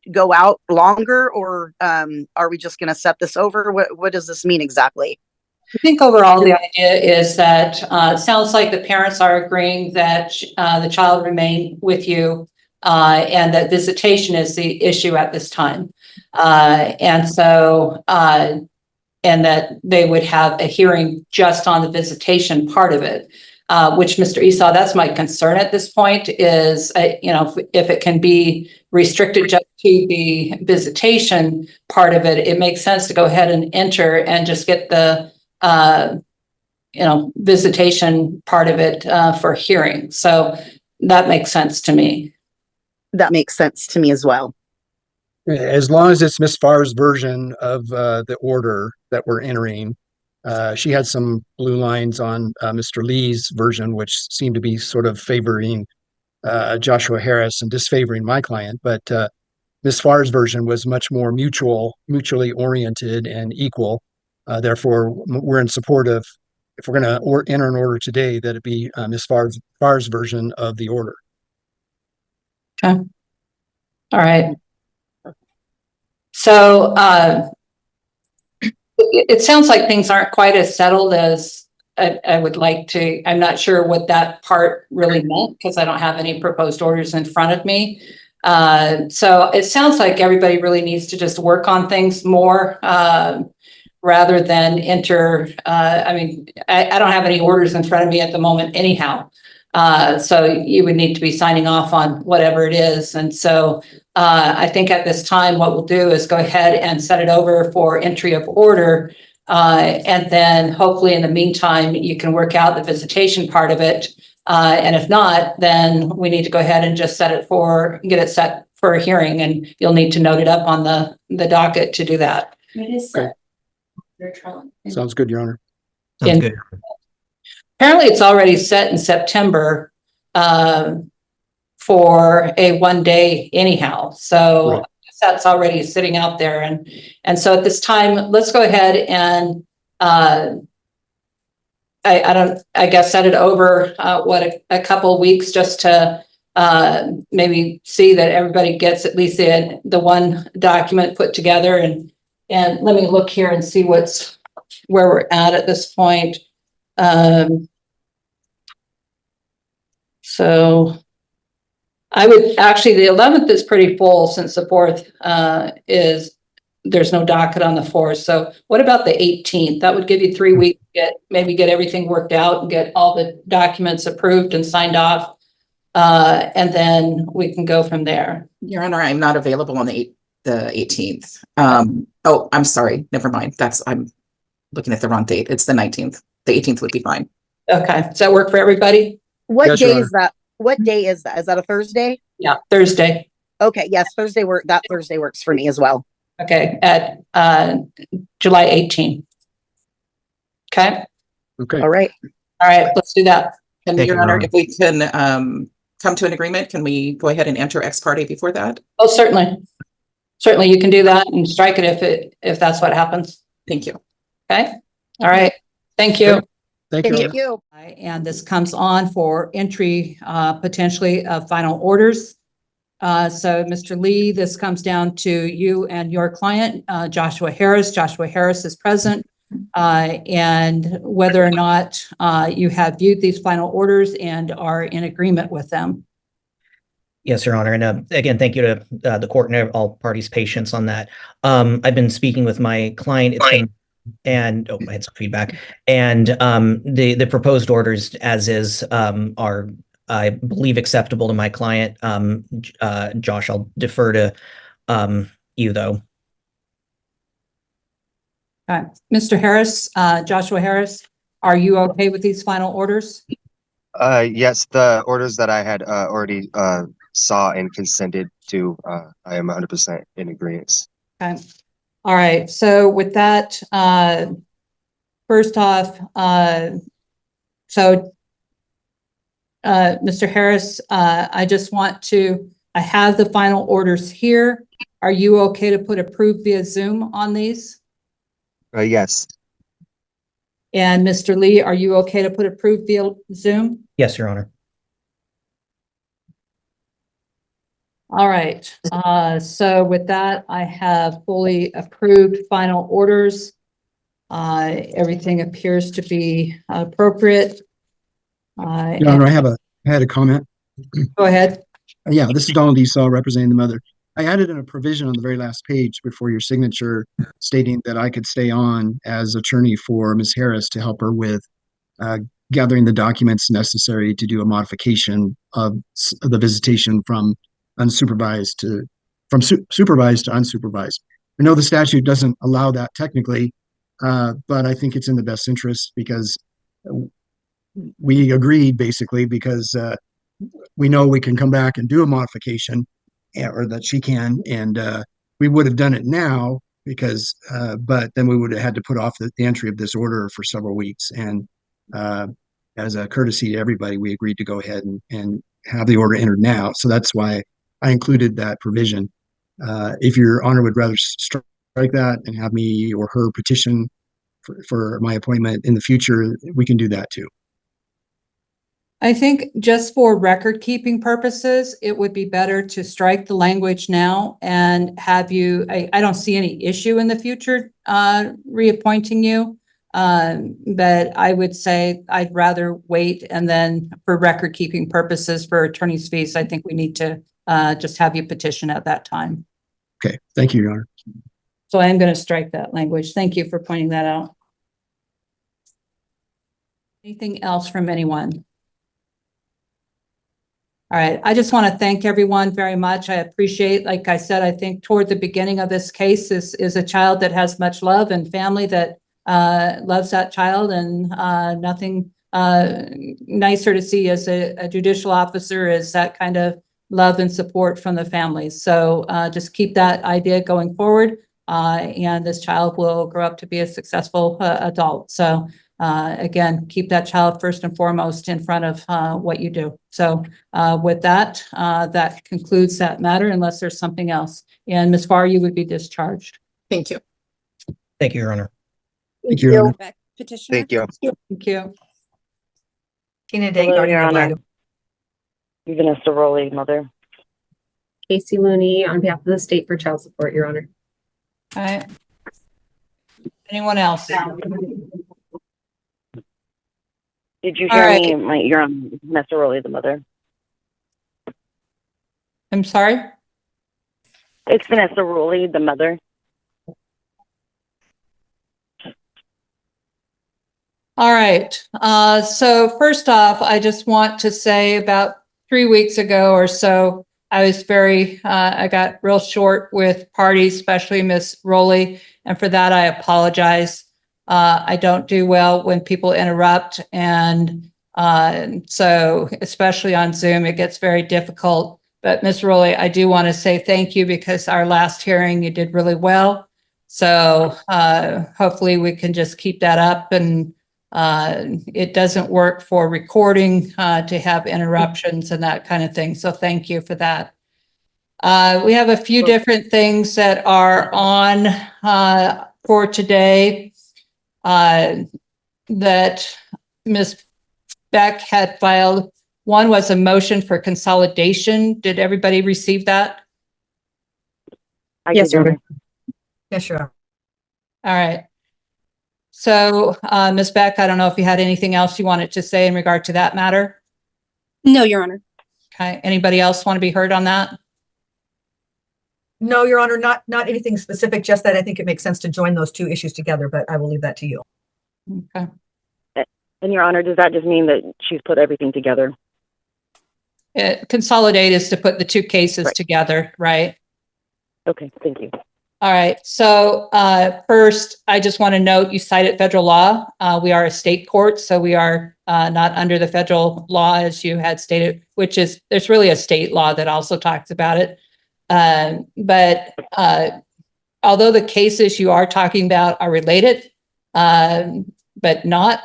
go out longer or are we just going to set this over? What does this mean exactly? I think overall the idea is that it sounds like the parents are agreeing that the child remain with you and that visitation is the issue at this time. And so, and that they would have a hearing just on the visitation part of it, which Mr. Esau, that's my concern at this point is, if it can be restricted just to the visitation part of it, it makes sense to go ahead and enter and just get the visitation part of it for hearing. So that makes sense to me. That makes sense to me as well. As long as it's Ms. Farr's version of the order that we're entering, she had some blue lines on Mr. Lee's version, which seemed to be sort of favoring Joshua Harris and disfavoring my client. But Ms. Farr's version was much more mutually oriented and equal. Therefore, we're in support of, if we're going to enter an order today, that it be Ms. Farr's version of the order. Okay. All right. So it sounds like things aren't quite as settled as I would like to. I'm not sure what that part really meant because I don't have any proposed orders in front of me. So it sounds like everybody really needs to just work on things more, rather than enter, I mean, I don't have any orders in front of me at the moment anyhow. So you would need to be signing off on whatever it is. And so I think at this time, what we'll do is go ahead and set it over for entry of order. And then hopefully in the meantime, you can work out the visitation part of it. And if not, then we need to go ahead and just get it set for a hearing, and you'll need to note it up on the docket to do that. It is Okay. set. They're trying. Sounds good, Your Honor. Sounds good. Apparently it's already set in September, for a 1 day anyhow. So Right. that's already sitting out there. And so at this time, let's go ahead and, I guess set it over, a couple of weeks just to, maybe see that everybody gets at least the one document put together, and let me look here and see where we're at this point. So I would actually, the 11th is pretty full since the 4th there's no docket on the 4th. So what about the 18th? That would give you 3 weeks to get everything worked out and get all the documents approved and signed off. And then we can go from there. Your Honor, I'm not available on the 18th. Oh, I'm sorry. Never mind. I'm looking at the wrong date. It's the 19th. The 18th would be fine. Okay. Does that work for everybody? What Yes, Your day Honor. is that? What day is that? Is that a Thursday? Yeah, Thursday. Okay, yes, that Thursday works for me as well. Okay, at July 18th. Okay. Okay. All right. All right, let's do that. And Thank Your you, Honor, Ron. if we can come to an agreement, can we go ahead and enter ex parte before that? Oh, certainly. Certainly, you can do that and strike it if that's what happens. Thank you. Okay. All right. Thank you. Thank you. Thank you. And this comes on for entry, potentially of final orders. So Mr. Lee, this comes down to you and your client, Joshua Harris. Joshua Harris is present. And whether or not you have viewed these final orders and are in agreement with them. Yes, Your Honor. And again, thank you to the court and all parties' patience on that. I've been speaking with my client. It's been, and I had some feedback. And the proposed orders as is are, I believe, acceptable to my client. Josh, I'll defer to you though. All right, Mr. Harris, Joshua Harris, are you okay with these final orders? Yes, the orders that I had already saw and consented to, I am 100% in agreement. Okay. All right. So with that, first off, Mr. Harris, I have the final orders here. Are you okay to put approved via Zoom on these? Yes. And Mr. Lee, are you okay to put approved via Zoom? Yes, Your Honor. All right. So with that, I have fully approved final orders. Everything appears to be appropriate. Your Honor, I had a comment. Go ahead. Yeah, this is Donald Esau representing the mother. I added in a provision on the very last page before your signature stating that I could stay on as attorney for Ms. Harris to help her with gathering the documents necessary to do a modification of the visitation from supervised to unsupervised. I know the statute doesn't allow that technically, but I think it's in the best interest because we agreed basically because we know we can come back and do a modification, or that she can, and we would have done it now because, but then we would have had to put off the entry of this order for several weeks. And as a courtesy to everybody, we agreed to go ahead and have the order entered now. So that's why I included that provision. If Your Honor would rather strike that and have me or her petition for my appointment in the future, we can do that too. I think just for record keeping purposes, it would be better to strike the language now and have you, I don't see any issue in the future reappointing you. But I would say I'd rather wait, and then for record keeping purposes for attorney's fees, I think we need to just have you petition at that time. Okay, thank you, Your Honor. So I am going to strike that language. Thank you for pointing that out. Anything else from anyone? All right, I just want to thank everyone very much. I appreciate, like I said, I think toward the beginning of this case is a child that has much love and family that loves that child, and nothing nicer to see as a judicial officer is that kind of love and support from the families. So just keep that idea going forward, and this child will grow up to be a successful adult. So again, keep that child first and foremost in front of what you do. So with that, that concludes that matter unless there's something else. And Ms. Farr, you would be discharged. Thank you. Thank you, Your Honor. Thank you, Your Honor. Petitioner. Thank you. Thank you. Tina Day, Hello, Guardian Your ad Honor. litem. Vanessa Rowley, mother. Casey Looney on behalf of the state for child support, Your Honor. All right. Anyone else? Did you All hear right. me? Your Honor, Vanessa Rowley, the mother. I'm sorry? It's Vanessa Rowley, the mother. All right. So first off, I just want to say about 3 weeks ago or so, I was I got real short with parties, especially Miss Rowley. And for that, I apologize. I don't do well when people interrupt. And so especially on Zoom, it gets very difficult. But Miss Rowley, I do want to say thank you because our last hearing, you did really well. So hopefully we can just keep that up, and it doesn't work for recording to have interruptions and that kind of thing. So thank you for that. We have a few different things that are on for today that Ms. Beck had filed. One was a motion for consolidation. Did everybody receive that? Yes, Your Honor. Yes, Your Honor. All right. So, Ms. Beck, I don't know if you had anything else you wanted to say in regard to that matter? No, Your Honor. Okay. Anybody else want to be heard on that? No, Your Honor, not anything specific, just that I think it makes sense to join those two issues together, but I will leave that to you. Okay. And Your Honor, does that just mean that she's put everything together? Consolidate is to put the two cases together, right? Okay, thank you. All right. So first, I just want to note you cited federal law. We are a state court, so we are not under the federal law, as you had stated, which is there's really a state law that also talks about it. But although the cases you are talking about are related, but not,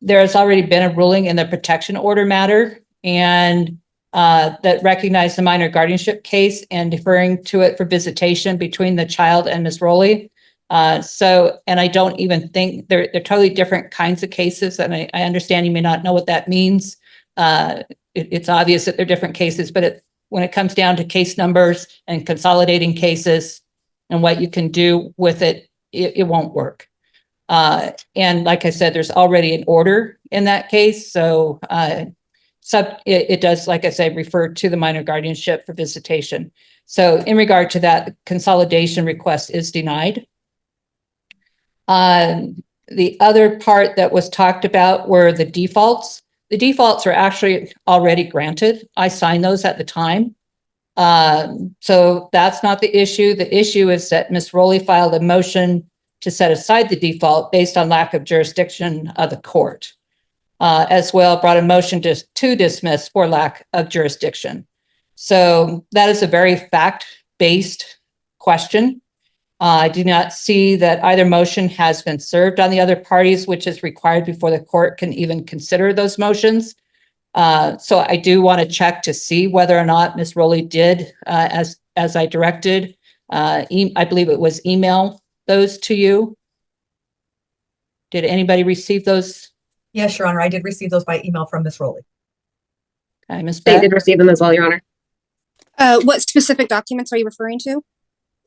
there has already been a ruling in the protection order matter, and that recognized the minor guardianship case and deferring to it for visitation between the child and Ms. Rowley. So, and I don't even think they're totally different kinds of cases. And I understand you may not know what that means. It's obvious that they're different cases, but when it comes down to case numbers and consolidating cases and what you can do with it, it won't work. And like I said, there's already an order in that case. So, it does, like I said, refer to the minor guardianship for visitation. So in regard to that, the consolidation request is denied. The other part that was talked about were the defaults. The defaults are actually already granted. I signed those at the time. So that's not the issue. The issue is that Ms. Rowley filed a motion to set aside the default based on lack of jurisdiction of the court. As well, brought a motion to dismiss for lack of jurisdiction. So that is a very fact-based question. I do not see that either motion has been served on the other parties, which is required before the court can even consider those motions. So I do want to check to see whether or not Ms. Rowley did, as I directed, I believe it was email those to you. Did anybody receive those? Yes, Your Honor, I did receive those by email from Ms. Rowley. Okay, Ms. They Beck? did receive them as well, Your Honor. What specific documents are you referring to?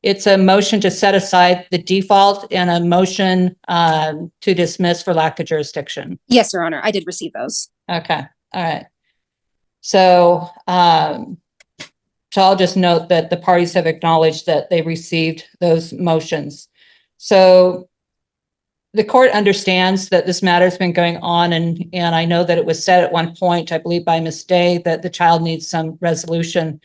It's a motion to set aside the default and a motion to dismiss for lack of jurisdiction. Yes, Your Honor, I did receive those. Okay, all right. So, So I'll just note that the parties have acknowledged that they received those motions. So the court understands that this matter has been going on, and I know that it was said at one point, I believe by Ms. Day, that the child needs some resolution.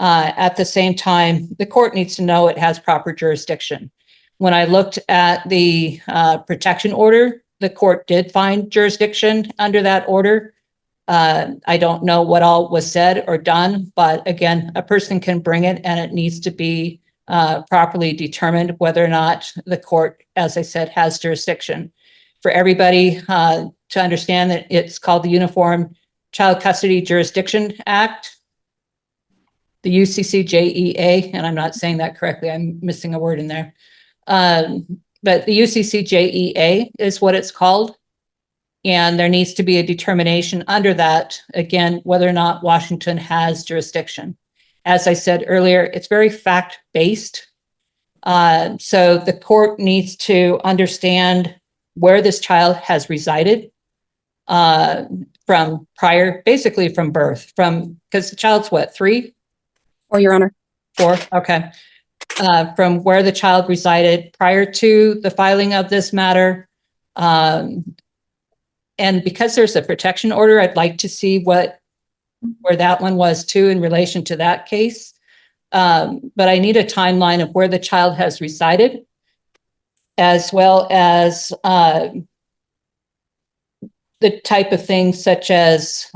At the same time, the court needs to know it has proper jurisdiction. When I looked at the protection order, the court did find jurisdiction under that order. I don't know what all was said or done, but again, a person can bring it and it needs to be properly determined whether or not the court, as I said, has jurisdiction. For everybody to understand that it's called the Uniform Child Custody Jurisdiction Act, the UCCJEA, and I'm not saying that correctly, I'm missing a word in there. But the UCCJEA is what it's called. And there needs to be a determination under that, again, whether or not Washington has jurisdiction. As I said earlier, it's very fact-based. So the court needs to understand where this child has resided from prior, basically from birth, because the child's what, 3? Or Your Honor. 4, okay. From where the child resided prior to the filing of this matter. And because there's a protection order, I'd like to see where that one was too in relation to that case. But I need a timeline of where the child has resided, as well as the type of things such as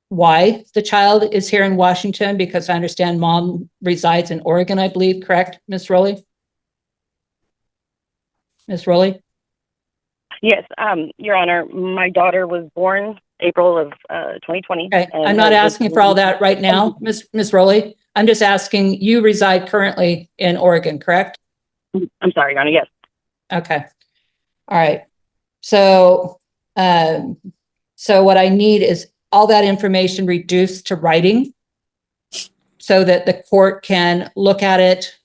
why the child is here in Washington, because I understand mom resides in Oregon, I believe, correct, Ms. Rowley? Ms. Rowley? Yes, Your Honor, my daughter was born April of 2020. Okay, I'm not asking for all that right now, Ms. Rowley. I'm just asking, you reside currently in Oregon, correct? I'm sorry, Your Honor, yes. Okay. All right. So, so what I need is all that information reduced to writing so that the court can look at it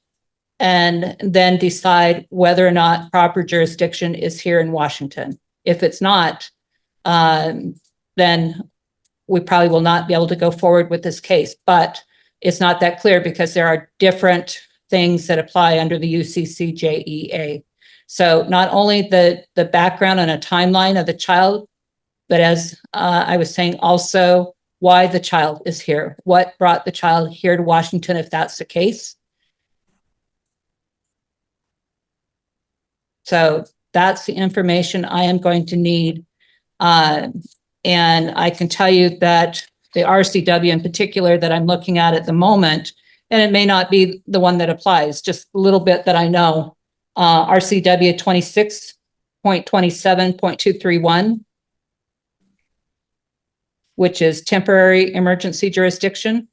and then decide whether or not proper jurisdiction is here in Washington. If it's not, then we probably will not be able to go forward with this case. But it's not that clear because there are different things that apply under the UCCJEA. So not only the background and a timeline of the child, but as I was saying, also why the child is here, what brought the child here to Washington, if that's the case. So that's the information I am going to need. And I can tell you that the RCW in particular that I'm looking at the moment, and it may not be the one that applies, just a little bit that I know, RCW 26.27.231, which is temporary emergency jurisdiction.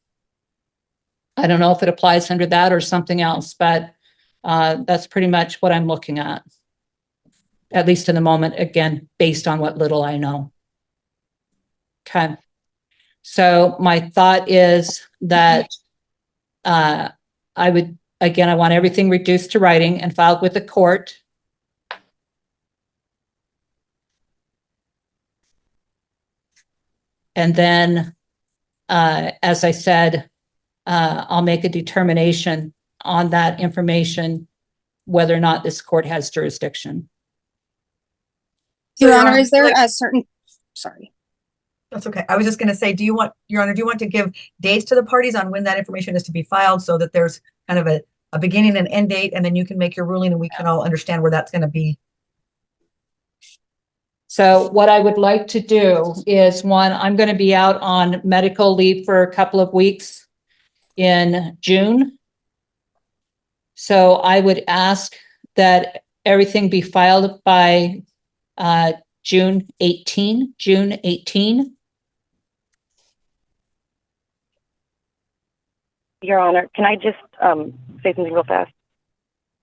I don't know if it applies under that or something else, but that's pretty much what I'm looking at least in the moment, again, based on what little I know. Okay. So my thought is that I want everything reduced to writing and filed with the court. And then, as I said, I'll make a determination on that information, whether or not this court has jurisdiction. Your Honor, is there a certain, sorry. That's okay. I was just going to say, Your Honor, do you want to give dates to the parties on when that information is to be filed so that there's kind of a beginning and end date, and then you can make your ruling and we can all understand where that's going to be? So what I would like to do is, one, I'm going to be out on medical leave for a couple of weeks in June. So I would ask that everything be filed by June 18. Your Honor, can I just say something real fast?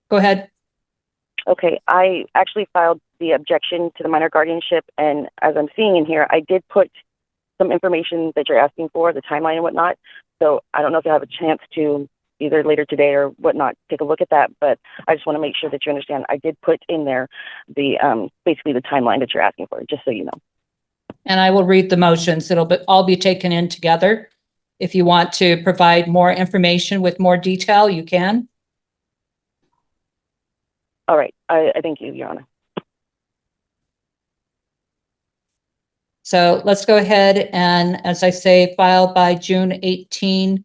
Go ahead. Okay, I actually filed the objection to the minor guardianship, and as I'm seeing in here, I did put some information that you're asking for, the timeline and whatnot. So I don't know if you'll have a chance to either later today or whatnot take a look at that, but I just want to make sure that you understand I did put in there the basically the timeline that you're asking for, just so you know. And I will read the motions. It'll all be taken in together. If you want to provide more information with more detail, you can. All right. I thank you, Your Honor. So let's go ahead and, as I say, file by June 18,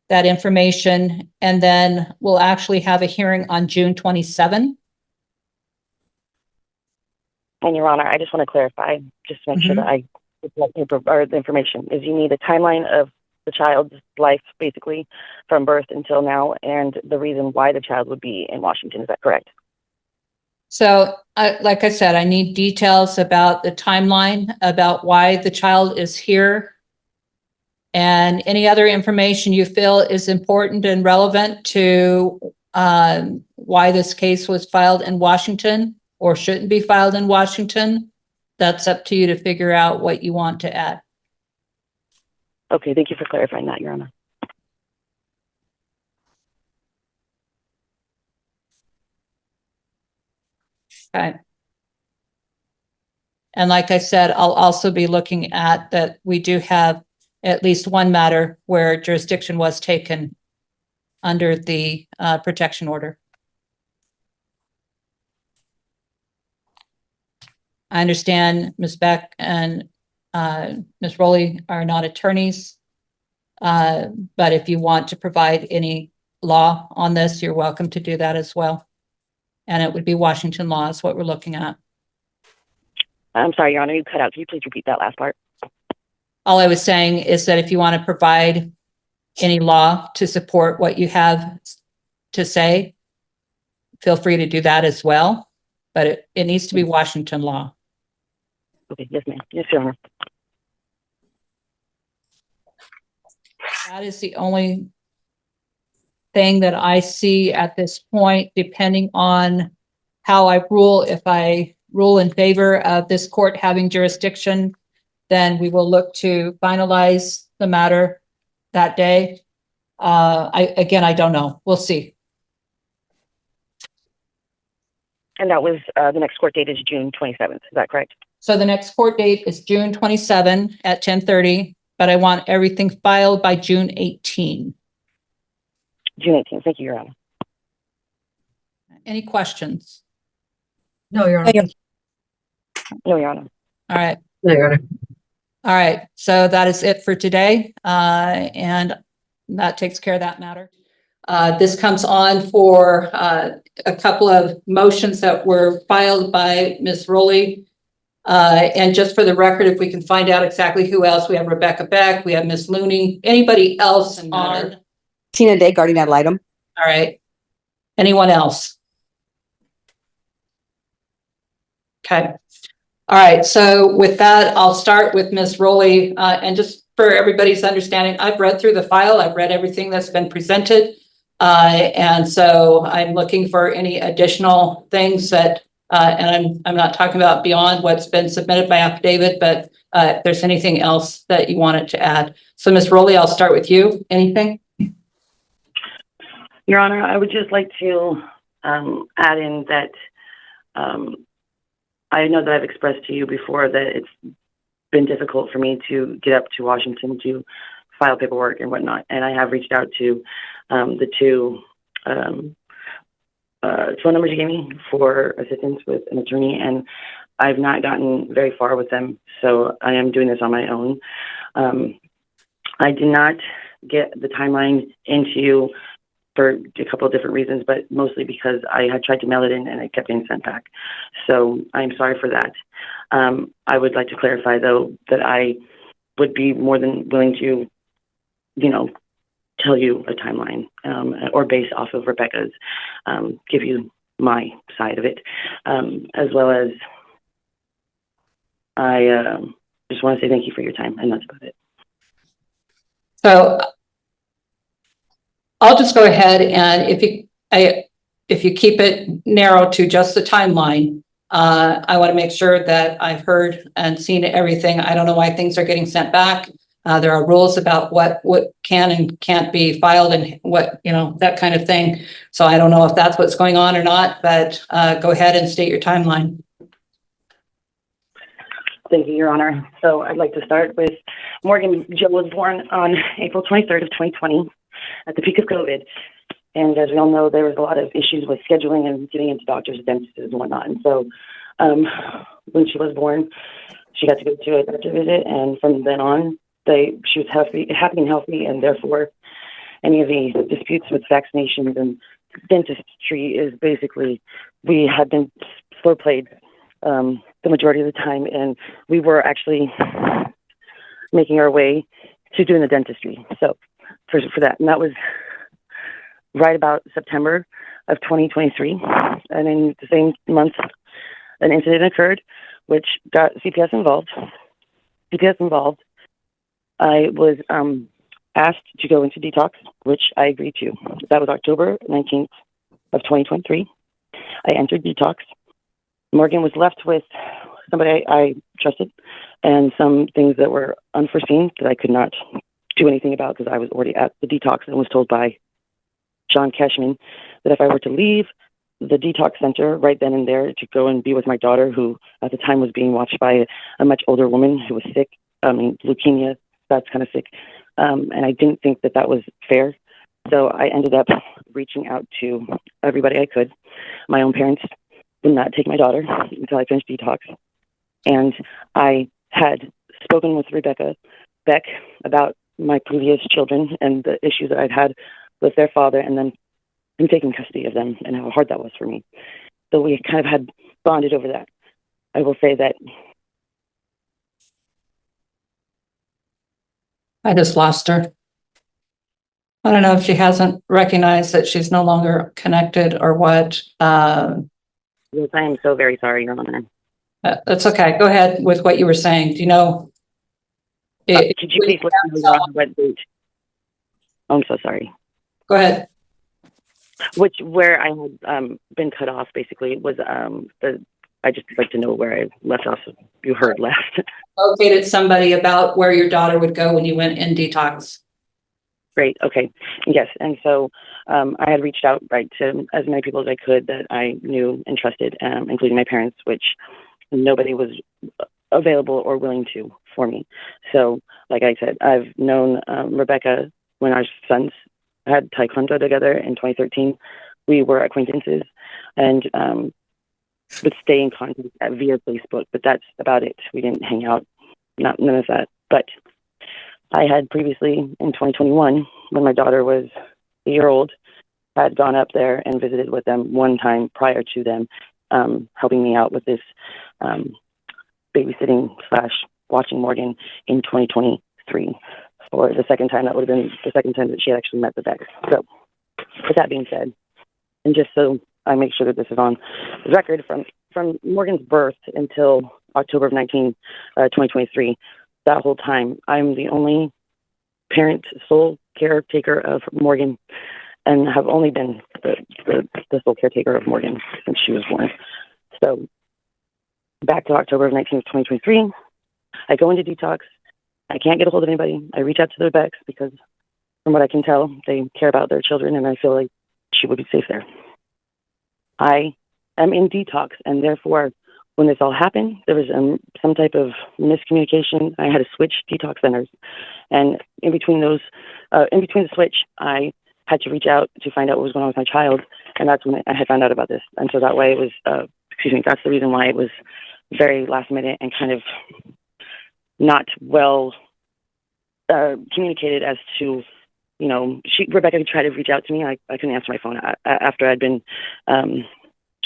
that information, and then we'll actually have a hearing on June 27. And Your Honor, I just want to clarify, just to make sure that I get that paper or the information, is you need a timeline of the child's life, basically, from birth until now, and the reason why the child would be in Washington. Is that correct? So, like I said, I need details about the timeline, about why the child is here, and any other information you feel is important and relevant to why this case was filed in Washington or shouldn't be filed in Washington. That's up to you to figure out what you want to add. Okay, thank you for clarifying that, Your Honor. Okay. And like I said, I'll also be looking at that we do have at least one matter where jurisdiction was taken under the protection order. I understand Ms. Beck and Ms. Rowley are not attorneys, but if you want to provide any law on this, you're welcome to do that as well. And it would be Washington law is what we're looking at. I'm sorry, Your Honor, you cut out. Can you please repeat that last part? All I was saying is that if you want to provide any law to support what you have to say, feel free to do that as well. But it needs to be Washington law. Okay, yes, ma'am. Yes, Your Honor. That is the only thing that I see at this point, depending on how I rule. If I rule in favor of this court having jurisdiction, then we will look to finalize the matter that day. I don't know. We'll see. And that was the next court date is June 27th. Is that correct? So the next court date is June 27 at 10:30, but I want everything filed by June 18. June 18th. Thank you, Your Honor. Any questions? No, Your Honor. No, Your Honor. All right. No, Your Honor. All right. So that is it for today. And that takes care of that matter. This comes on for a couple of motions that were filed by Ms. Rowley. And just for the record, if we can find out exactly who else, we have Rebecca Beck, we have Ms. Looney, anybody else on? Tina Day, guardian ad litem. All right. Anyone else? Okay. All right. So with that, I'll start with Ms. Rowley. And just for everybody's understanding, I've read through the file. I've read everything that's been presented. And so I'm looking for any additional things that, and I'm not talking about beyond what's been submitted by affidavit, but if there's anything else that you wanted to add. So Ms. Rowley, I'll start with you. Anything? Your Honor, I would just like to add in that I know that I've expressed to you before that it's been difficult for me to get up to Washington to file paperwork and whatnot. And I have reached out to the two phone numbers you gave me for assistance with an attorney, and I've not gotten very far with them. So I am doing this on my own. I did not get the timeline into you for a couple of different reasons, but mostly because I had tried to mail it in and it kept getting sent back. So I'm sorry for that. I would like to clarify, though, that I would be more than willing to, tell you a timeline or based off of Rebecca's, give you my side of it, as well as I just want to say thank you for your time, and that's about it. So I'll just go ahead and if you keep it narrow to just the timeline, I want to make sure that I've heard and seen everything. I don't know why things are getting sent back. There are rules about what can and can't be filed and what, that kind of thing. So I don't know if that's what's going on or not, but go ahead and state your timeline. Thank you, Your Honor. So I'd like to start with Morgan Joe was born on April 23rd of 2020 at the peak of COVID. And as we all know, there was a lot of issues with scheduling and getting into doctors and dentists and whatnot. And so when she was born, she got to go to a doctor visit. And from then on, she was happy and healthy. And therefore, any of the disputes with vaccinations and dentistry is basically, we had been slow played the majority of the time, and we were actually making our way to doing the dentistry. So for that, and that was right about September of 2023. And in the same month, an incident occurred, which got CPS involved. I was asked to go into detox, which I agreed to. That was October 19th of 2023. I entered detox. Morgan was left with somebody I trusted and some things that were unforeseen that I could not do anything about because I was already at the detox and was told by John Cashman that if I were to leave the detox center right then and there to go and be with my daughter, who at the time was being watched by a much older woman who was sick, leukemia, that's kind of sick. And I didn't think that that was fair. So I ended up reaching out to everybody I could. My own parents would not take my daughter until I finished detox. And I had spoken with Rebecca Beck about my previous children and the issues that I'd had with their father, and then him taking custody of them and how hard that was for me. So we kind of had bonded over that. I will say that I just lost her. I don't know if she hasn't recognized that she's no longer connected or what. yes, I am so very sorry, Your Honor. That's okay. Go ahead with what you were saying. Do you know? Could you please let me know what date? Oh, I'm so sorry. Go ahead. Where I had been cut off basically was I just like to know where I left off. You heard last. Located somebody about where your daughter would go when you went in detox. Great. Okay. Yes. And so I had reached out to as many people as I could that I knew and trusted, including my parents, which nobody was available or willing to for me. So, like I said, I've known Rebecca when our sons had taekwondo together in 2013. We were acquaintances and would stay in contact via Facebook, but that's about it. We didn't hang out, none of that. But I had previously in 2021, when my daughter was a year old, had gone up there and visited with them one time prior to them helping me out with this babysitting / watching Morgan in 2023. For the second time, that would have been the second time that she had actually met the vet. So with that being said, and just so I make sure that this is on the record, from Morgan's birth until October of 2023, that whole time, I'm the only parent, sole caretaker of Morgan, and have only been the sole caretaker of Morgan since she was born. So back to October of 2023, I go into detox. I can't get a hold of anybody. I reach out to the Becks because from what I can tell, they care about their children, and I feel like she would be safe there. I am in detox, and therefore, when this all happened, there was some type of miscommunication. I had to switch detox centers, and in between the switch, I had to reach out to find out what was going on with my child, and that's when I had found out about this. And so that way it was, that's the reason why it was very last minute and kind of not well communicated as to, Rebecca tried to reach out to me. I couldn't answer my phone after I'd been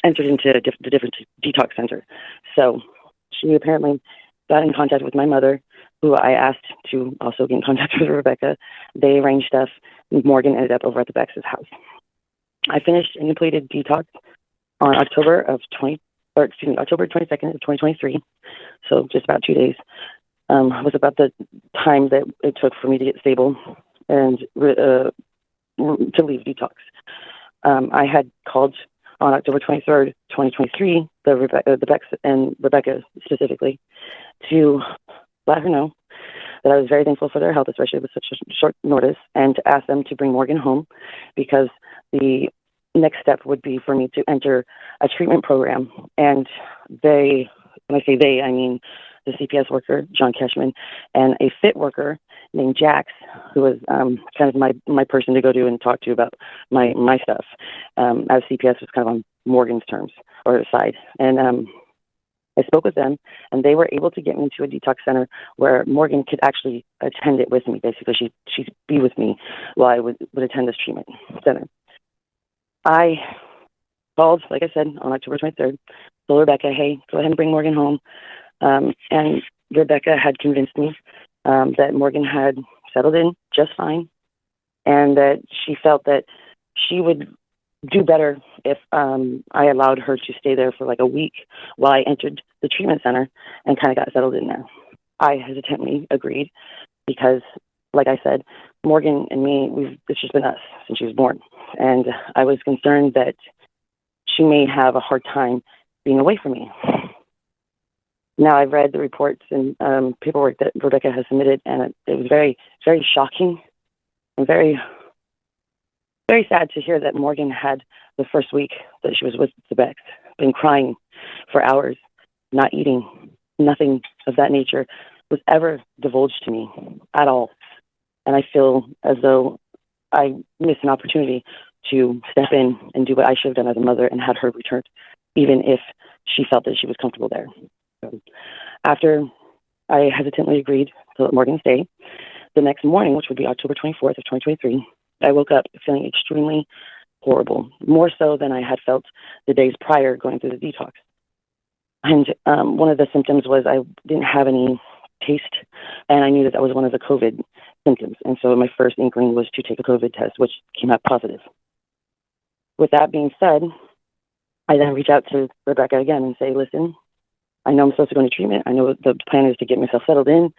entered into the different detox center. So she apparently got in contact with my mother, who I asked to also get in contact with Rebecca. They arranged stuff. Morgan ended up over at the Beck's house. I finished and completed detox on October 22nd of 2023. So just about 2 days. Was about the time that it took for me to get stable and to leave detox. I had called on October 23rd, 2023, the Becks and Rebecca specifically, to let her know that I was very thankful for their help, especially with such a short notice, and to ask them to bring Morgan home because the next step would be for me to enter a treatment program. And when I say they, I mean the CPS worker, John Cashman, and a fit worker named Jax, who was kind of my person to go to and talk to about my stuff, as CPS was kind of on Morgan's terms or side. And I spoke with them, and they were able to get me to a detox center where Morgan could actually attend it with me. Basically, she'd be with me while I would attend this treatment center. I called, like I said, on October 23rd, told Rebecca, hey, go ahead and bring Morgan home. And Rebecca had convinced me that Morgan had settled in just fine, and that she felt that she would do better if I allowed her to stay there for like a week while I entered the treatment center and kind of got settled in there. I hesitantly agreed because, like I said, Morgan and me, it's just been us since she was born. And I was concerned that she may have a hard time being away from me. Now, I've read the reports and paperwork that Rebecca has submitted, and it was very, very shocking and very, very sad to hear that Morgan had the first week that she was with the Becks been crying for hours, not eating. Nothing of that nature was ever divulged to me at all. And I feel as though I missed an opportunity to step in and do what I should have done as a mother and had her returned, even if she felt that she was comfortable there. So after I hesitantly agreed to let Morgan stay, the next morning, which would be October 24th of 2023, I woke up feeling extremely horrible, more so than I had felt the days prior going through the detox. And one of the symptoms was I didn't have any taste, and I knew that was one of the COVID symptoms. And so my first inkling was to take a COVID test, which came out positive. With that being said, I then reach out to Rebecca again and say, listen, I know I'm supposed to go into treatment. I know the plan is to get myself settled in,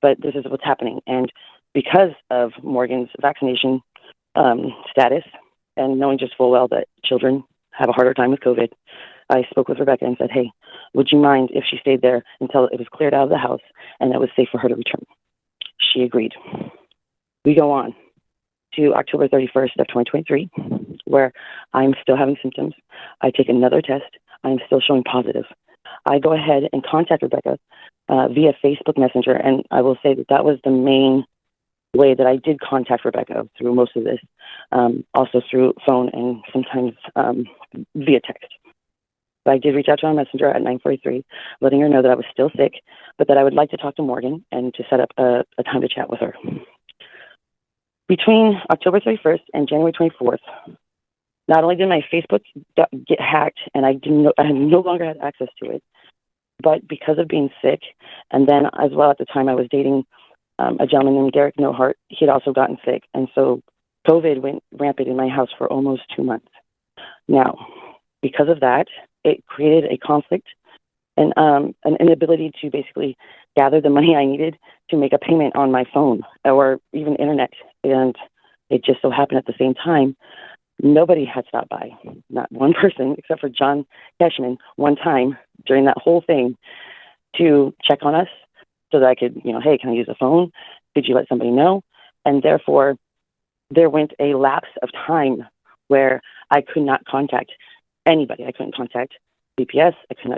but this is what's happening. And because of Morgan's vaccination status and knowing just full well that children have a harder time with COVID, I spoke with Rebecca and said, hey, would you mind if she stayed there until it was cleared out of the house and it was safe for her to return? She agreed. We go on to October 31st of 2023, where I'm still having symptoms. I take another test. I'm still showing positive. I go ahead and contact Rebecca via Facebook Messenger, and I will say that that was the main way that I did contact Rebecca through most of this, also through phone and sometimes via text. But I did reach out to her on Messenger at 9:43, letting her know that I was still sick, but that I would like to talk to Morgan and to set up a time to chat with her. Between October 31st and January 24th, not only did my Facebook get hacked and I no longer had access to it, but because of being sick, and then as well at the time I was dating a gentleman named Derek Nohart, he had also gotten sick, and so COVID went rampant in my house for almost 2 months. Now, because of that, it created a conflict and an inability to basically gather the money I needed to make a payment on my phone or even internet. And it just so happened at the same time, nobody had stopped by, not one person except for John Cashman one time during that whole thing to check on us so that I could, hey, can I use the phone? Could you let somebody know? And therefore, there went a lapse of time where I could not contact anybody. I couldn't contact CPS. I could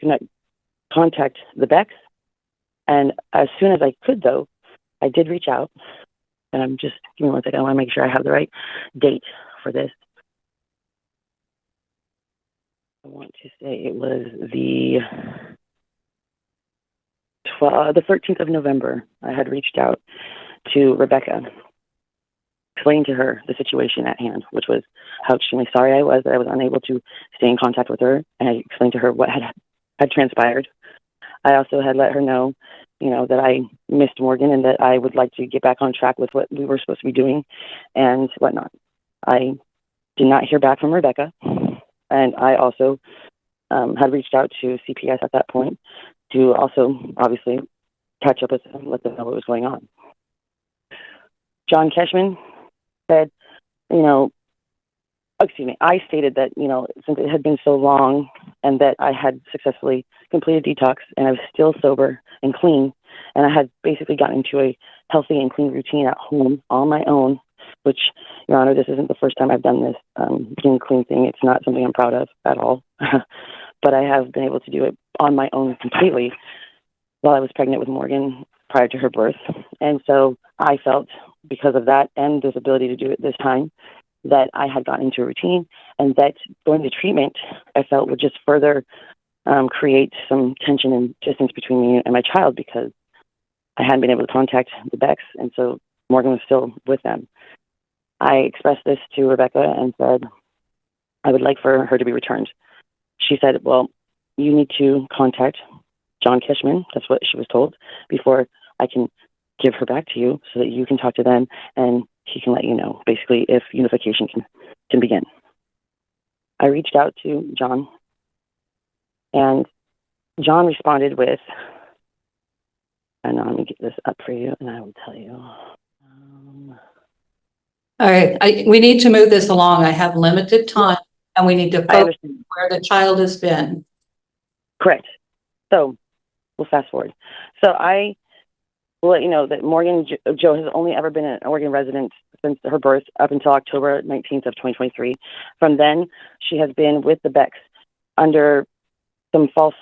not contact the Becks. And as soon as I could, though, I did reach out. And I'm just, give me one second. I want to make sure I have the right date for this. I want to say it was the 13th of November. I had reached out to Rebecca, explaining to her the situation at hand, which was how extremely sorry I was that I was unable to stay in contact with her. And I explained to her what had transpired. I also had let her know, that I missed Morgan and that I would like to get back on track with what we were supposed to be doing and whatnot. I did not hear back from Rebecca. And I also had reached out to CPS at that point to also obviously catch up with them, let them know what was going on. John Cashman said, I stated that, since it had been so long and that I had successfully completed detox and I was still sober and clean, and I had basically gotten into a healthy and clean routine at home on my own, which, Your Honor, this isn't the first time I've done this clean thing. It's not something I'm proud of at all, but I have been able to do it on my own completely while I was pregnant with Morgan prior to her birth. And so I felt, because of that and this ability to do it this time, that I had gotten into a routine, and that going to treatment, I felt, would just further create some tension and distance between me and my child, because I hadn't been able to contact the Becks, and so Morgan was still with them. I expressed this to Rebecca and said, I would like for her to be returned. She said, well, you need to contact John Kishman, that's what she was told, before I can give her back to you so that you can talk to them and he can let you know, basically, if unification can begin. I reached out to John, and John responded with, and let me get this up for you and I will tell you. All right, we need to move this along. I have limited time and we need to focus where the child has been. Correct. So we'll fast forward. So I will let you know that Morgan Jo has only ever been an Oregon resident since her birth up until October 19th of 2023. From then, she has been with the Becks under some false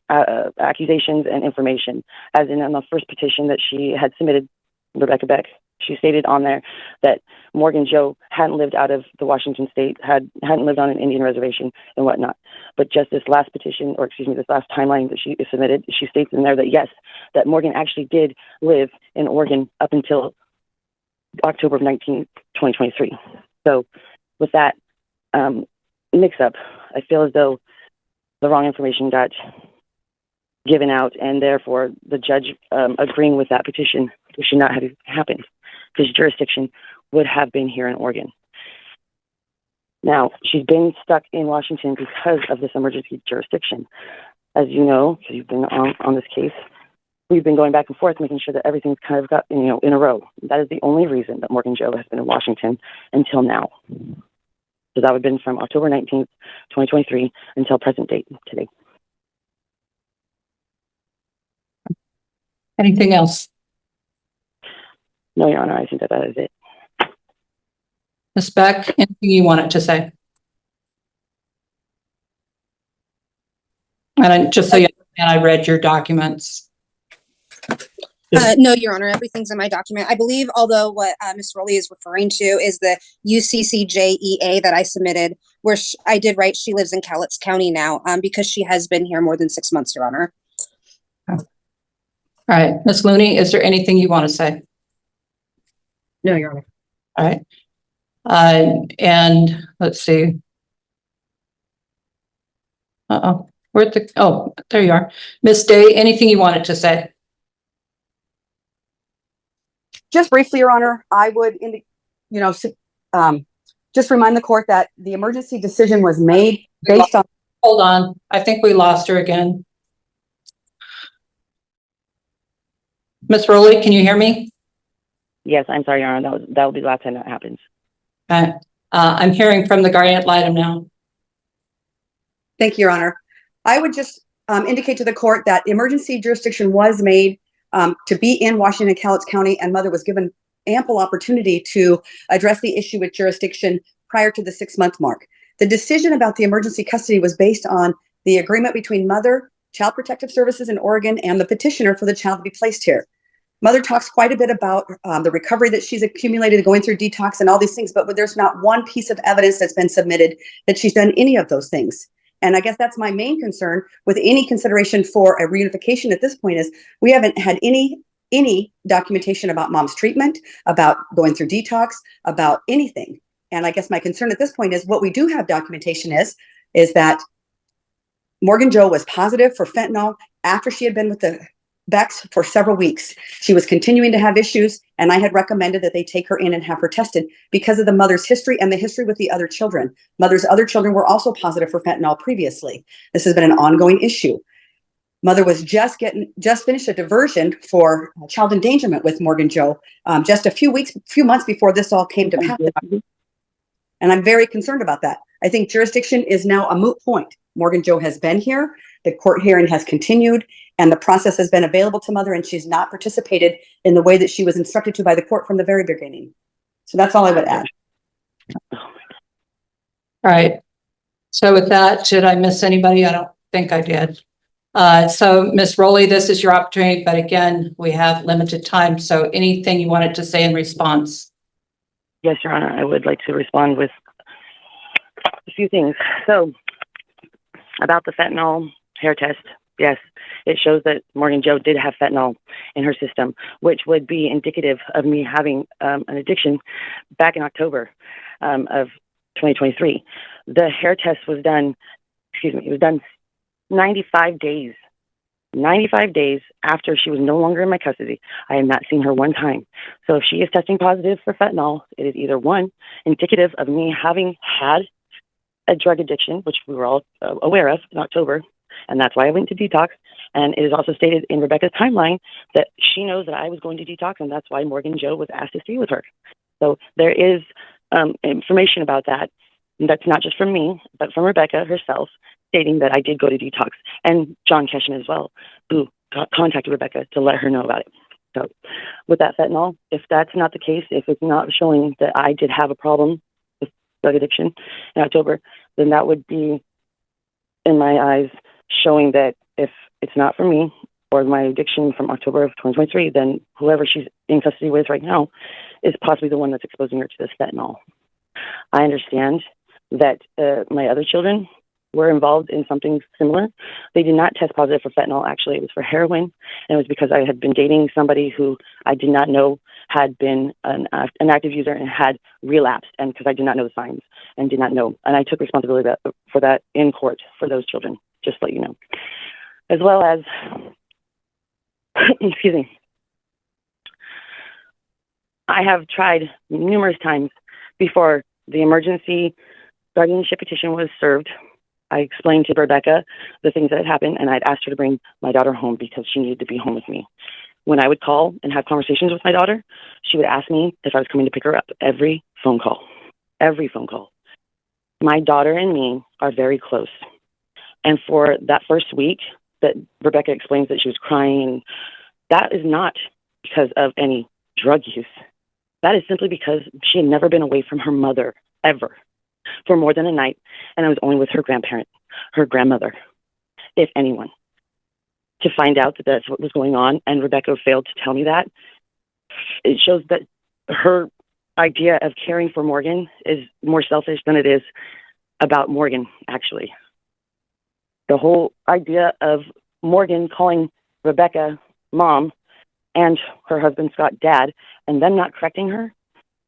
accusations and information, as in on the first petition that she had submitted, Rebecca Beck. She stated on there that Morgan Jo hadn't lived out of the Washington state, hadn't lived on an Indian reservation and whatnot. But just this last petition, or excuse me, this last timeline that she submitted, she states in there that yes, that Morgan actually did live in Oregon up until October of 2023. So with that mix-up, I feel as though the wrong information got given out, and therefore the judge agreeing with that petition should not have happened, because jurisdiction would have been here in Oregon. Now, she's been stuck in Washington because of this emergency jurisdiction. As you know, because you've been on this case, we've been going back and forth, making sure that everything's kind of got, in a row. That is the only reason that Morgan Jo has been in Washington until now. So that would have been from October 19th, 2023 until present date today. Anything else? No, Your Honor, I think that is it. Ms. Beck, anything you wanted to say? And just so you understand, I read your documents. No, Your Honor, everything's in my document. I believe, although what Ms. Rowley is referring to is the UCCJEA that I submitted, where I did write she lives in Cowlitz County now, because she has been here more than 6 months, Your Honor. All right, Ms. Looney, is there anything you want to say? No, Your Honor. All right. And let's see. Where'd there you are. Ms. Day, anything you wanted to say? Just briefly, Your Honor, I would, just remind the court that the emergency decision was made based on. Hold on, I think we lost her again. Ms. Rowley, can you hear me? Yes, I'm sorry, Your Honor. That will be the last time that happens. Okay. I'm hearing from the guardian ad litem now. Thank you, Your Honor. I would just indicate to the court that emergency jurisdiction was made to be in Washington, Cowlitz County, and mother was given ample opportunity to address the issue with jurisdiction prior to the 6-month mark. The decision about the emergency custody was based on the agreement between mother, Child Protective Services in Oregon, and the petitioner for the child to be placed here. Mother talks quite a bit about the recovery that she's accumulated going through detox and all these things, but there's not one piece of evidence that's been submitted that she's done any of those things. And I guess that's my main concern with any consideration for a reunification at this point is we haven't had any documentation about mom's treatment, about going through detox, about anything. And I guess my concern at this point is what we do have documentation is that Morgan Jo was positive for fentanyl after she had been with the Becks for several weeks. She was continuing to have issues, and I had recommended that they take her in and have her tested because of the mother's history and the history with the other children. Mother's other children were also positive for fentanyl previously. This has been an ongoing issue. Mother was just finished a diversion for child endangerment with Morgan Jo just a few months before this all came to pass. And I'm very concerned about that. I think jurisdiction is now a moot point. Morgan Jo has been here, the court hearing has continued, and the process has been available to mother, and she's not participated in the way that she was instructed to by the court from the very beginning. So that's all I would add. All right. So with that, did I miss anybody? I don't think I did. So Ms. Rowley, this is your opportunity, but again, we have limited time. So anything you wanted to say in response? Yes, Your Honor, I would like to respond with a few things. So about the fentanyl hair test, yes, it shows that Morgan Joe did have fentanyl in her system, which would be indicative of me having an addiction back in October of 2023. The hair test was done, it was done 95 days. 95 days after she was no longer in my custody. I had not seen her one time. So if she is testing positive for fentanyl, it is either one, indicative of me having had a drug addiction, which we were all aware of in October, and that's why I went to detox. And it is also stated in Rebecca's timeline that she knows that I was going to detox, and that's why Morgan Joe was asked to stay with her. So there is information about that. And that's not just from me, but from Rebecca herself, stating that I did go to detox, and John Keshin as well, who contacted Rebecca to let her know about it. So with that fentanyl, if that's not the case, if it's not showing that I did have a problem with drug addiction in October, then that would be, in my eyes, showing that if it's not for me or my addiction from October of 2023, then whoever she's in custody with right now is possibly the one that's exposing her to this fentanyl. I understand that my other children were involved in something similar. They did not test positive for fentanyl. Actually, it was for heroin. And it was because I had been dating somebody who I did not know had been an active user and had relapsed. And because I did not know the signs and did not know. And I took responsibility for that in court for those children, just to let you know. As well as, excuse me, I have tried numerous times before the emergency guardianship petition was served. I explained to Rebecca the things that had happened, and I'd asked her to bring my daughter home because she needed to be home with me. When I would call and have conversations with my daughter, she would ask me if I was coming to pick her up every phone call. Every phone call. My daughter and me are very close. And for that first week that Rebecca explains that she was crying, that is not because of any drug use. That is simply because she had never been away from her mother, ever, for more than a night, and I was only with her grandparent, her grandmother, if anyone. To find out that that's what was going on, and Rebecca failed to tell me that, it shows that her idea of caring for Morgan is more selfish than it is about Morgan, actually. The whole idea of Morgan calling Rebecca mom and her husband Scott dad, and them not correcting her,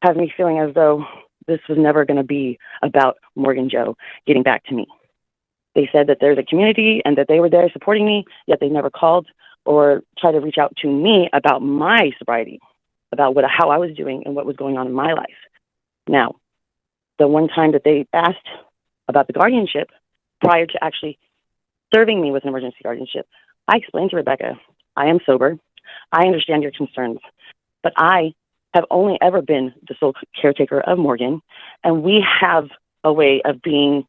has me feeling as though this was never going to be about Morgan Joe getting back to me. They said that there's a community and that they were there supporting me, yet they never called or tried to reach out to me about my sobriety, about how I was doing and what was going on in my life. Now, the one time that they asked about the guardianship prior to actually serving me with an emergency guardianship, I explained to Rebecca, I am sober. I understand your concerns, but I have only ever been the sole caretaker of Morgan, and we have a way of being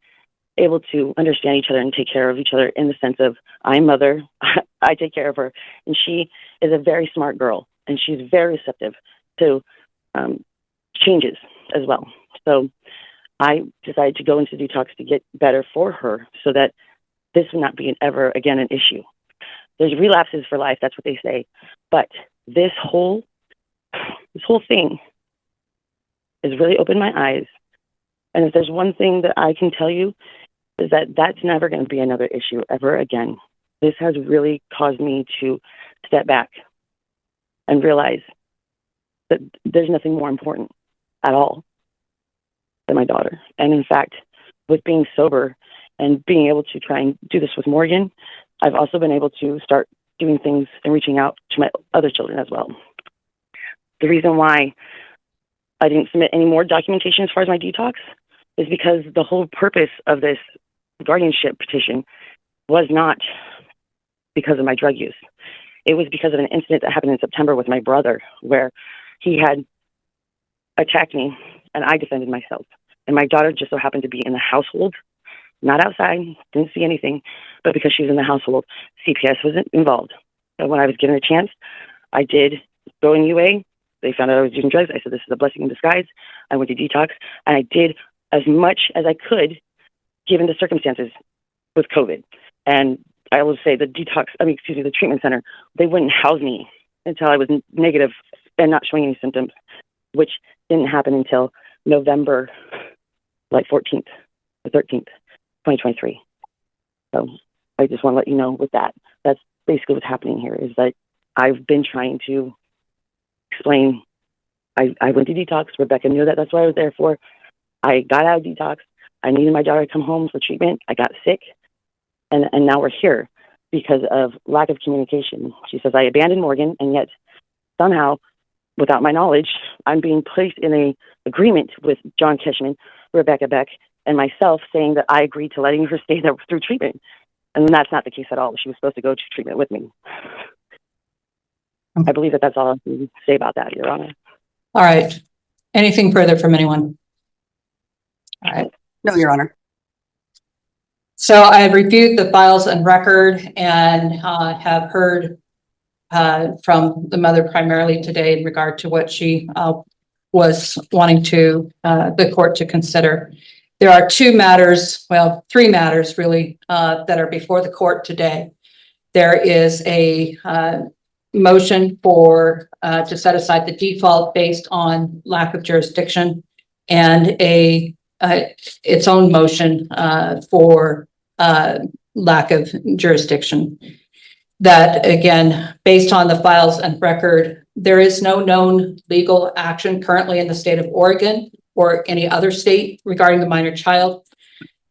able to understand each other and take care of each other in the sense of, I'm mother, I take care of her, and she is a very smart girl, and she's very receptive to changes as well. So I decided to go into detox to get better for her so that this would not be ever again an issue. There's relapses for life, that's what they say, but this whole thing has really opened my eyes. And if there's one thing that I can tell you is that that's never going to be another issue ever again. This has really caused me to step back and realize that there's nothing more important at all than my daughter. And in fact, with being sober and being able to try and do this with Morgan, I've also been able to start doing things and reaching out to my other children as well. The reason why I didn't submit any more documentation as far as my detox is because the whole purpose of this guardianship petition was not because of my drug use. It was because of an incident that happened in September with my brother, where he had attacked me and I defended myself. And my daughter just so happened to be in the household, not outside, didn't see anything, but because she was in the household, CPS wasn't involved. So when I was given a chance, I did go in UA. They found out I was using drugs. I said, this is a blessing in disguise. I went to detox, and I did as much as I could, given the circumstances with COVID. And I will say the the treatment center, they wouldn't house me until I was negative and not showing any symptoms, which didn't happen until November, 14th or 13th, 2023. So I just want to let you know with that. That's basically what's happening here is that I've been trying to explain. I went to detox. Rebecca knew that. That's what I was there for. I got out of detox. I needed my daughter to come home for treatment. I got sick. And now we're here because of lack of communication. She says, I abandoned Morgan, and yet somehow, without my knowledge, I'm being placed in a agreement with John Kishman, Rebecca Beck, and myself saying that I agreed to letting her stay there through treatment. And that's not the case at all. She was supposed to go to treatment with me. I believe that that's all I can say about that, Your Honor. All right. Anything further from anyone? All right. No, Your Honor. So I have reviewed the files and record and have heard from the mother primarily today in regard to what she was wanting to the court to consider. There are three matters really that are before the court today. There is a motion for to set aside the default based on lack of jurisdiction, and its own motion for lack of jurisdiction. That again, based on the files and record, there is no known legal action currently in the state of Oregon or any other state regarding the minor child.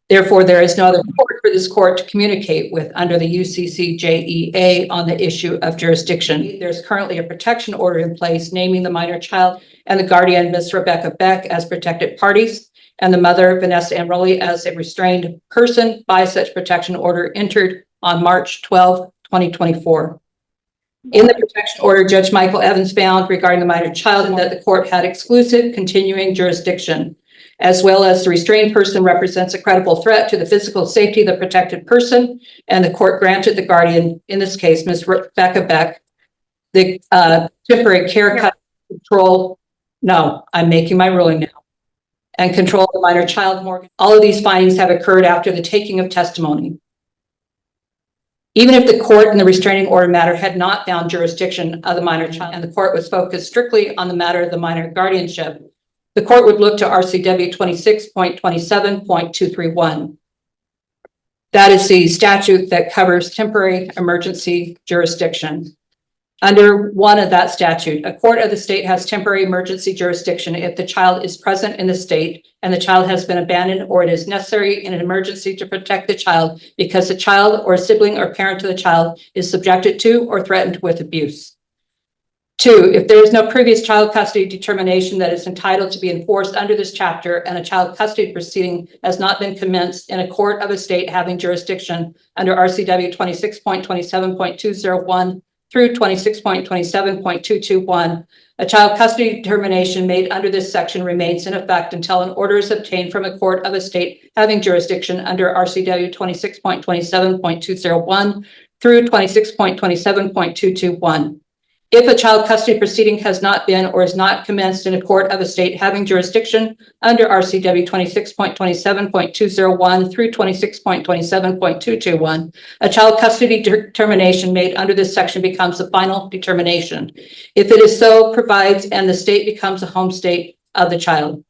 Therefore, there is no other court for this court to communicate with under the UCCJEA on the issue of jurisdiction. There's currently a protection order in place naming the minor child and the guardian, Ms. Rebecca Beck, as protected parties, and the mother, Vanessa Amroli, as a restrained person by such protection order entered on March 12, 2024. In the protection order, Judge Michael Evans found regarding the minor child that the court had exclusive continuing jurisdiction, as well as the restrained person represents a credible threat to the physical safety of the protected person, and the court granted the guardian, in this case, Ms. Rebecca Beck, the temporary care control. No, I'm making my ruling now. And control the minor child Morgan. All of these findings have occurred after the taking of testimony. Even if the court in the restraining order matter had not found jurisdiction of the minor child and the court was focused strictly on the matter of the minor guardianship, the court would look to RCW 26.27.231. That is the statute that covers temporary emergency jurisdiction. Under one of that statute, a court of the state has temporary emergency jurisdiction if the child is present in the state and the child has been abandoned, or it is necessary in an emergency to protect the child because the child or sibling or parent to the child is subjected to or threatened with abuse. 2, if there is no previous child custody determination that is entitled to be enforced under this chapter and a child custody proceeding has not been commenced in a court of a state having jurisdiction under RCW 26.27.201 through 26.27.221, a child custody determination made under this section remains in effect until an order is obtained from a court of a state having jurisdiction under RCW 26.27.201 through 26.27.221. If a child custody proceeding has not been or is not commenced in a court of a state having jurisdiction under RCW 26.27.201 through 26.27.221, a child custody determination made under this section becomes the final determination. If it is so provides and the state becomes a home state of the child.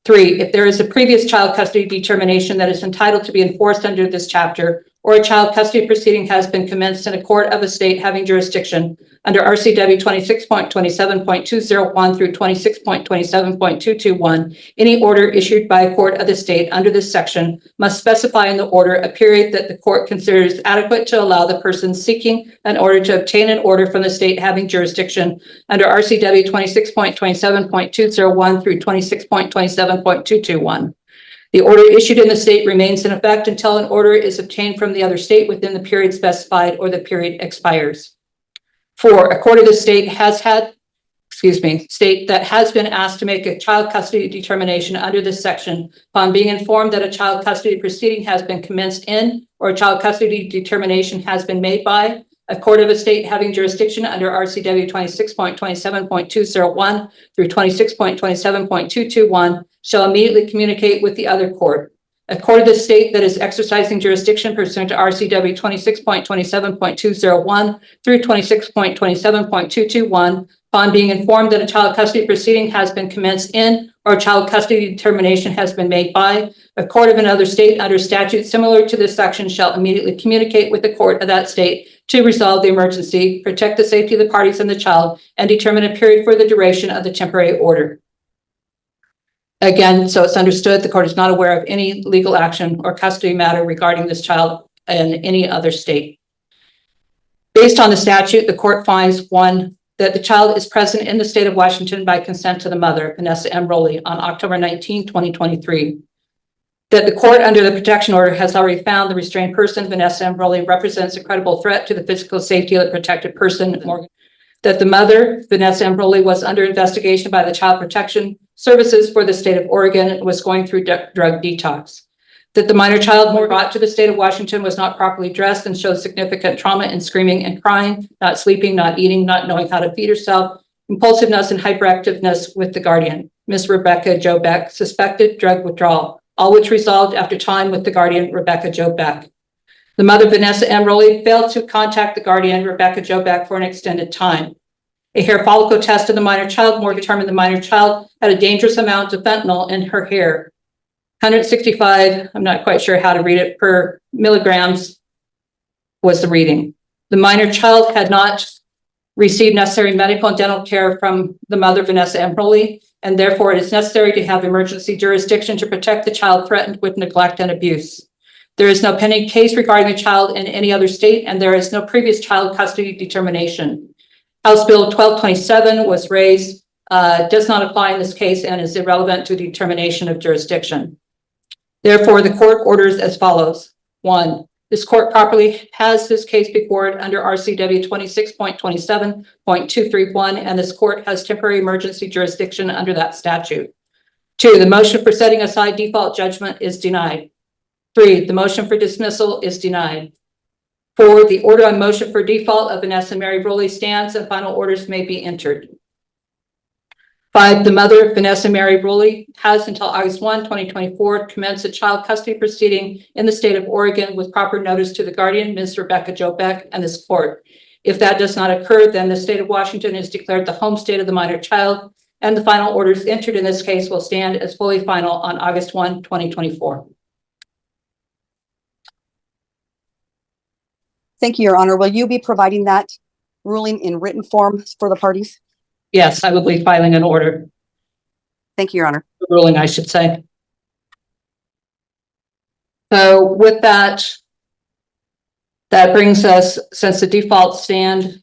3, if there is a previous child custody determination that is entitled to be enforced under this chapter, or a child custody proceeding has been commenced in a court of a state having jurisdiction under RCW 26.27.201 through 26.27.221, any order issued by a court of the state under this section must specify in the order a period that the court considers adequate to allow the person seeking an order to obtain an order from the state having jurisdiction under RCW 26.27.201 through 26.27.221. The order issued in the state remains in effect until an order is obtained from the other state within the period specified or the period expires. 4, a court of the state state that has been asked to make a child custody determination under this section upon being informed that a child custody proceeding has been commenced in or a child custody determination has been made by a court of a state having jurisdiction under RCW 26.27.201 through 26.27.221 shall immediately communicate with the other court. A court of the state that is exercising jurisdiction pursuant to RCW 26.27.201 through 26.27.221, upon being informed that a child custody proceeding has been commenced in or a child custody determination has been made by a court of another state under statute similar to this section, shall immediately communicate with the court of that state to resolve the emergency, protect the safety of the parties and the child, and determine a period for the duration of the temporary order. Again, so it's understood the court is not aware of any legal action or custody matter regarding this child in any other state. Based on the statute, the court finds, one, that the child is present in the state of Washington by consent to the mother, Vanessa M. Rowley, on October 19, 2023. That the court under the protection order has already found the restrained person, Vanessa M. Rowley, represents a credible threat to the physical safety of the protected person, Morgan. That the mother, Vanessa M. Rowley, was under investigation by the Child Protection Services for the state of Oregon and was going through drug detox. That the minor child brought to the state of Washington was not properly dressed and showed significant trauma and screaming and crying, not sleeping, not eating, not knowing how to feed herself, impulsiveness and hyperactiveness with the guardian, Miss Rebecca Jo Beck, suspected drug withdrawal, all which resolved after time with the guardian, Rebecca Jo Beck. The mother, Vanessa M. Rowley, failed to contact the guardian, Rebecca Jo Beck, for an extended time. A hair follicle test of the minor child more determined the minor child had a dangerous amount of fentanyl in her hair. 165, I'm not quite sure how to read it, per milligrams was the reading. The minor child had not received necessary medical and dental care from the mother, Vanessa M. Rowley, and therefore it is necessary to have emergency jurisdiction to protect the child threatened with neglect and abuse. There is no pending case regarding the child in any other state, and there is no previous child custody determination. House Bill 1227 was raised, does not apply in this case, and is irrelevant to determination of jurisdiction. Therefore, the court orders as follows. 1, this court properly has this case before it under RCW 26.27.231, and this court has temporary emergency jurisdiction under that statute. 2, the motion for setting aside default judgment is denied. 3, the motion for dismissal is denied. 4, the order on motion for default of Vanessa Mary Rowley stands and final orders may be entered. 5, the mother, Vanessa Mary Rowley, has until August 1, 2024 to commence a child custody proceeding in the state of Oregon with proper notice to the guardian, Ms. Rebecca Jo Beck, and this court. If that does not occur, then the state of Washington is declared the home state of the minor child, and the final orders entered in this case will stand as fully final on August 1, 2024. Thank you, Your Honor. Will you be providing that ruling in written form for the parties? Yes, I will be filing an order. Thank you, Your Honor. Ruling, I should say. So with that, that brings us, since the default stand,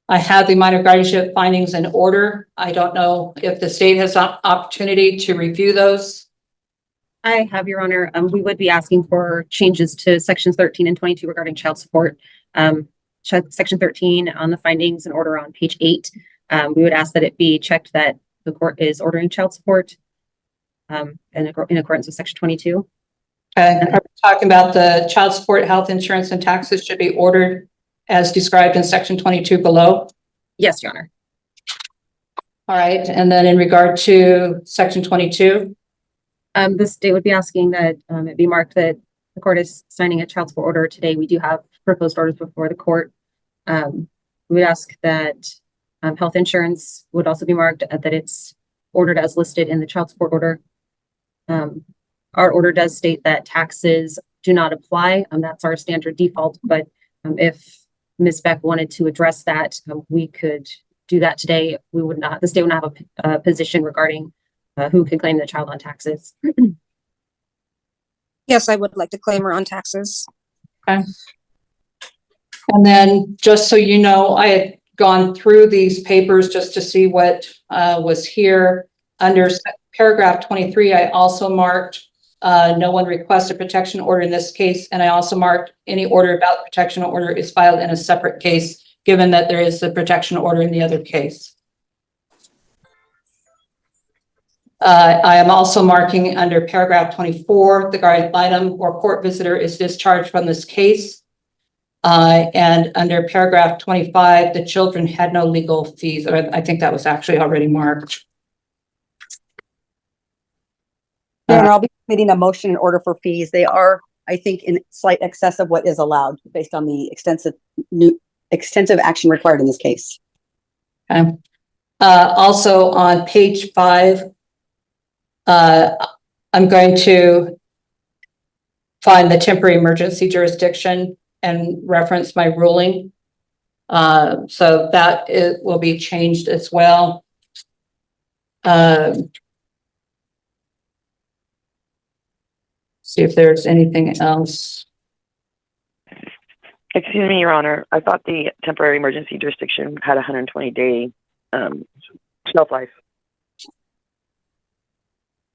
I have the minor guardianship findings in order. I don't know if the state has an opportunity to review those. I have, Your Honor. We would be asking for changes to sections 13 and 22 regarding child support. Section 13 on the findings and order on page 8. We would ask that it be checked that the court is ordering child support in accordance with section 22. Are we talking about the child support, health insurance, and taxes should be ordered as described in section 22 below? Yes, Your Honor. All right. And then in regard to section 22? The state would be asking that it be marked that the court is signing a child support order today. We do have proposed orders before the court. We would ask that health insurance would also be marked that it's ordered as listed in the child support order. Our order does state that taxes do not apply. That's our standard default, but if Ms. Beck wanted to address that, we could do that today. We would not, the state would not have a position regarding who can claim the child on taxes. Yes, I would like to claim her on taxes. Okay. And then just so you know, I had gone through these papers just to see what was here. Under paragraph 23, I also marked no one requests a protection order in this case. And I also marked any order about the protection order is filed in a separate case, given that there is a protection order in the other case. I am also marking under paragraph 24, the guardian item or court visitor is discharged from this case. And under paragraph 25, the children had no legal fees. Or I think that was actually already marked. Your Honor, I'll be submitting a motion in order for fees. They are, I think, in slight excess of what is allowed based on the extensive action required in this case. Okay. Also on page 5, I'm going to find the temporary emergency jurisdiction and reference my ruling. So that will be changed as well. See if there's anything else. Excuse me, Your Honor. I thought the temporary emergency jurisdiction had a 120-day shelf life.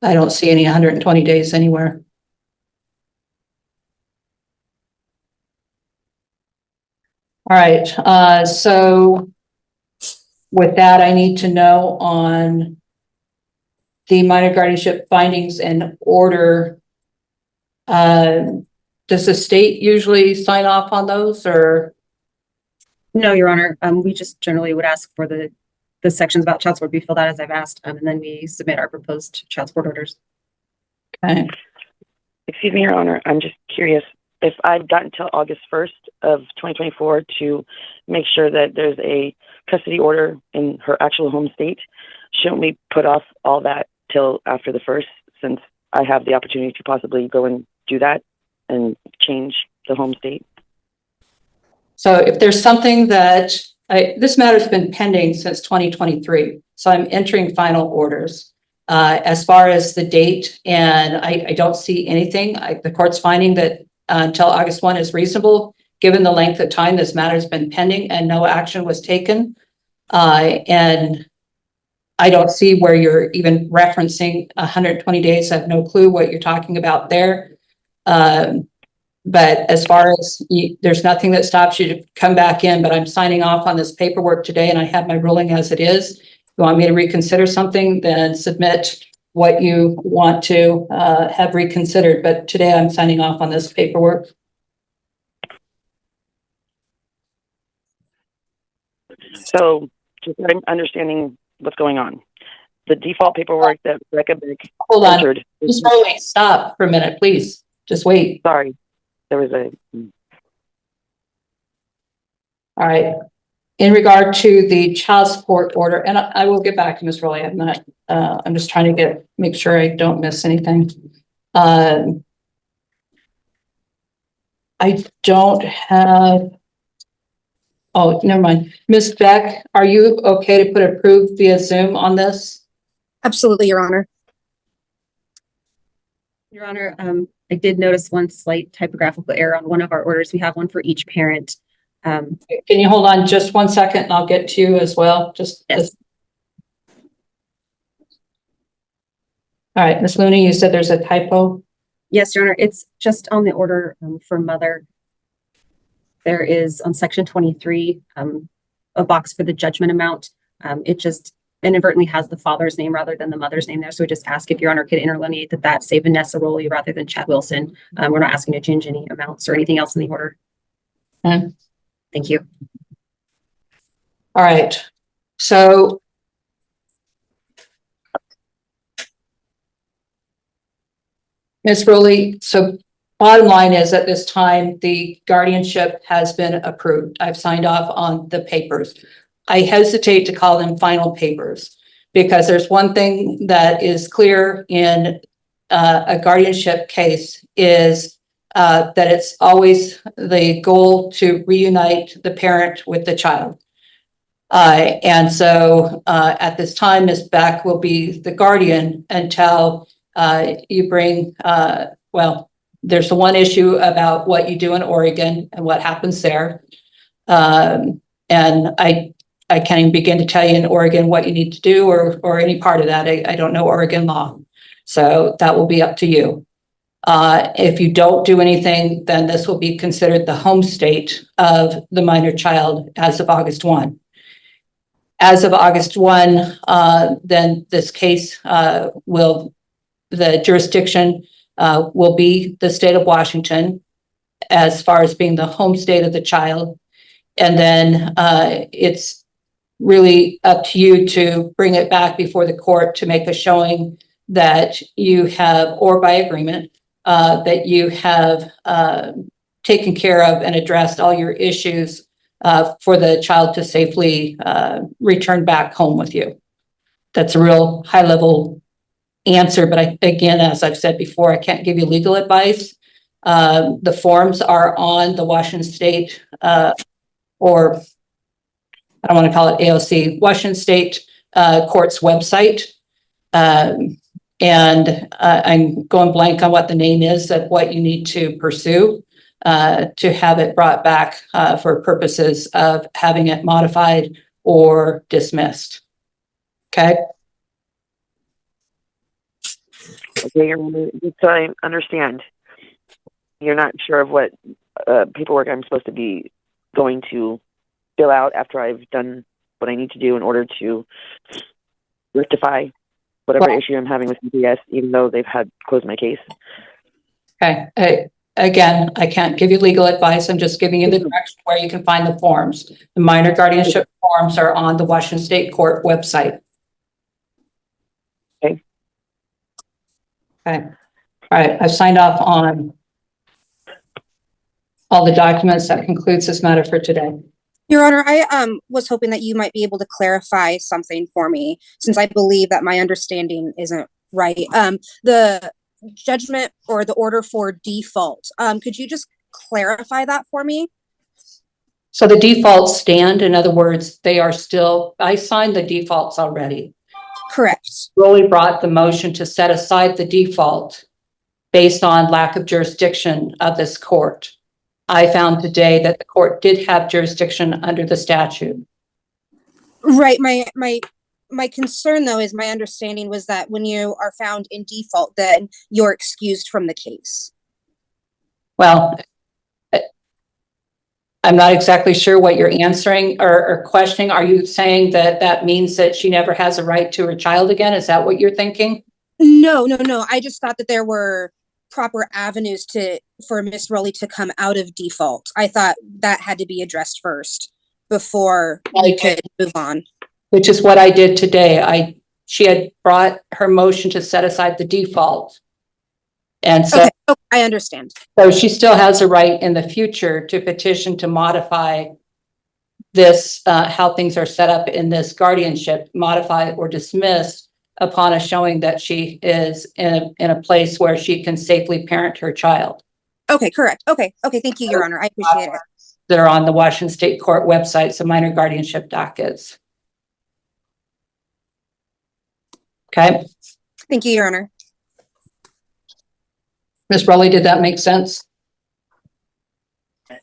I don't see any 120 days anywhere. All right, so with that, I need to know on the minor guardianship findings and order. Does the state usually sign off on those, or? No, Your Honor. We just generally would ask for the sections about child support be filled out as I've asked, and then we submit our proposed child support orders. Okay. Excuse me, Your Honor. I'm just curious. If I've got until August 1st of 2024 to make sure that there's a custody order in her actual home state, shouldn't we put off all that till after the 1st, since I have the opportunity to possibly go and do that and change the home state? So if there's something that this matter's been pending since 2023, so I'm entering final orders. As far as the date, and I don't see anything. The court's finding that until August 1 is reasonable, given the length of time this matter's been pending and no action was taken. And I don't see where you're even referencing 120 days. I have no clue what you're talking about there. But as far as there's nothing that stops you to come back in, but I'm signing off on this paperwork today and I have my ruling as it is. If you want me to reconsider something, then submit what you want to have reconsidered. But today I'm signing off on this paperwork. So just I'm understanding what's going on. The default paperwork that Rebecca Hold on. entered. Just wait. Stop for a minute, please. Just wait. Sorry. There was a... All right. In regard to the child support order, and I will get back to Ms. Rowley. I'm not, I'm just trying to make sure I don't miss anything. I don't have, oh, never mind. Ms. Beck, are you okay to put approved via Zoom on this? Absolutely, Your Honor. Your Honor, I did notice one slight typographical error on one of our orders. We have one for each parent. Can you hold on just 1 second and I'll get to you as well? Just yes. All right, Ms. Looney, you said there's a typo. Yes, Your Honor. It's just on the order for mother. There is on section 23 a box for the judgment amount. It just inadvertently has the father's name rather than the mother's name there. So we just ask if Your Honor could interlineate that say Vanessa Rowley rather than Chad Wilson. We're not asking to change any amounts or anything else in the order. Okay. Thank you. All right. So Ms. Rowley, so bottom line is at this time, the guardianship has been approved. I've signed off on the papers. I hesitate to call them final papers because there's one thing that is clear in a guardianship case is that it's always the goal to reunite the parent with the child. And so at this time, Ms. Beck will be the guardian until you bring, well, there's the one issue about what you do in Oregon and what happens there. And I can't even begin to tell you in Oregon what you need to do or any part of that. I don't know Oregon law. So that will be up to you. If you don't do anything, then this will be considered the home state of the minor child as of August 1. As of August 1, then this case the jurisdiction will be the state of Washington as far as being the home state of the child. And then it's really up to you to bring it back before the court to make a showing that you have, or by agreement, that you have taken care of and addressed all your issues for the child to safely return back home with you. That's a real high level answer, but again, as I've said before, I can't give you legal advice. The forms are on the Washington State, or I don't want to call it AOC, Washington State Court's website. And I'm going blank on what the name is of what you need to pursue to have it brought back for purposes of having it modified or dismissed. Okay. Okay, so I understand. You're not sure of what paperwork I'm supposed to be going to fill out after I've done what I need to do in order to rectify whatever issue I'm having with CPS, even though they've had closed my case. Okay. Again, I can't give you legal advice. I'm just giving you the direction where you can find the forms. The minor guardianship forms are on the Washington State Court website. Okay. Okay. All right. I've signed off on all the documents. That concludes this matter for today. Your Honor, I was hoping that you might be able to clarify something for me, since I believe that my understanding isn't right. The judgment or the order for default, could you just clarify that for me? So the defaults stand. In other words, they are still, I signed the defaults already. Correct. Rolly brought the motion to set aside the default based on lack of jurisdiction of this court. I found today that the court did have jurisdiction under the statute. Right. My concern, though, is my understanding was that when you are found in default, then you're excused from the case. Well, I'm not exactly sure what you're answering or questioning. Are you saying that that means that she never has a right to her child again? Is that what you're thinking? No. I just thought that there were proper avenues for Miss Rowley to come out of default. I thought that had to be addressed first before we could move on. Which is what I did today. She had brought her motion to set aside the default. And so okay, I understand. So she still has a right in the future to petition to modify this, how things are set up in this guardianship, modify or dismiss upon a showing that she is in a place where she can safely parent her child. Okay, correct. Okay, thank you, Your Honor. I appreciate it. They're on the Washington State Court website, so minor guardianship dockets. Okay. Thank you, Your Honor. Ms. Rowley, did that make sense?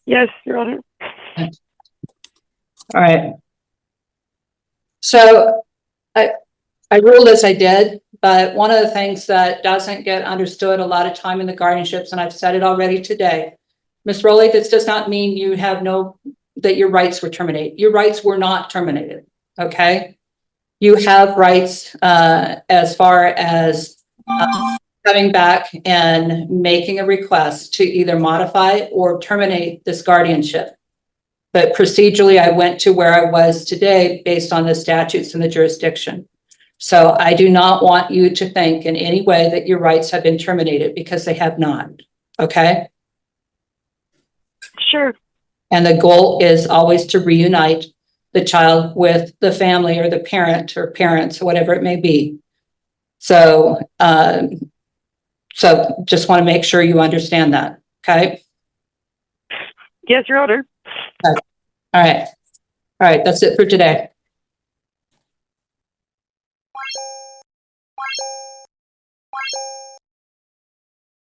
Yes, Your Honor. All right. So I ruled as I did, but one of the things that doesn't get understood a lot of time in the guardianships, and I've said it already today, Ms. Rowley, this does not mean you have that your rights were terminated. Your rights were not terminated, okay? You have rights as far as coming back and making a request to either modify or terminate this guardianship. But procedurally, I went to where I was today based on the statutes and the jurisdiction. So I do not want you to think in any way that your rights have been terminated, because they have not, okay? Sure. And the goal is always to reunite the child with the family or the parent or parents or whatever it may be. So, just want to make sure you understand that, okay? Yes, Your Honor. All right. All right, that's it for today.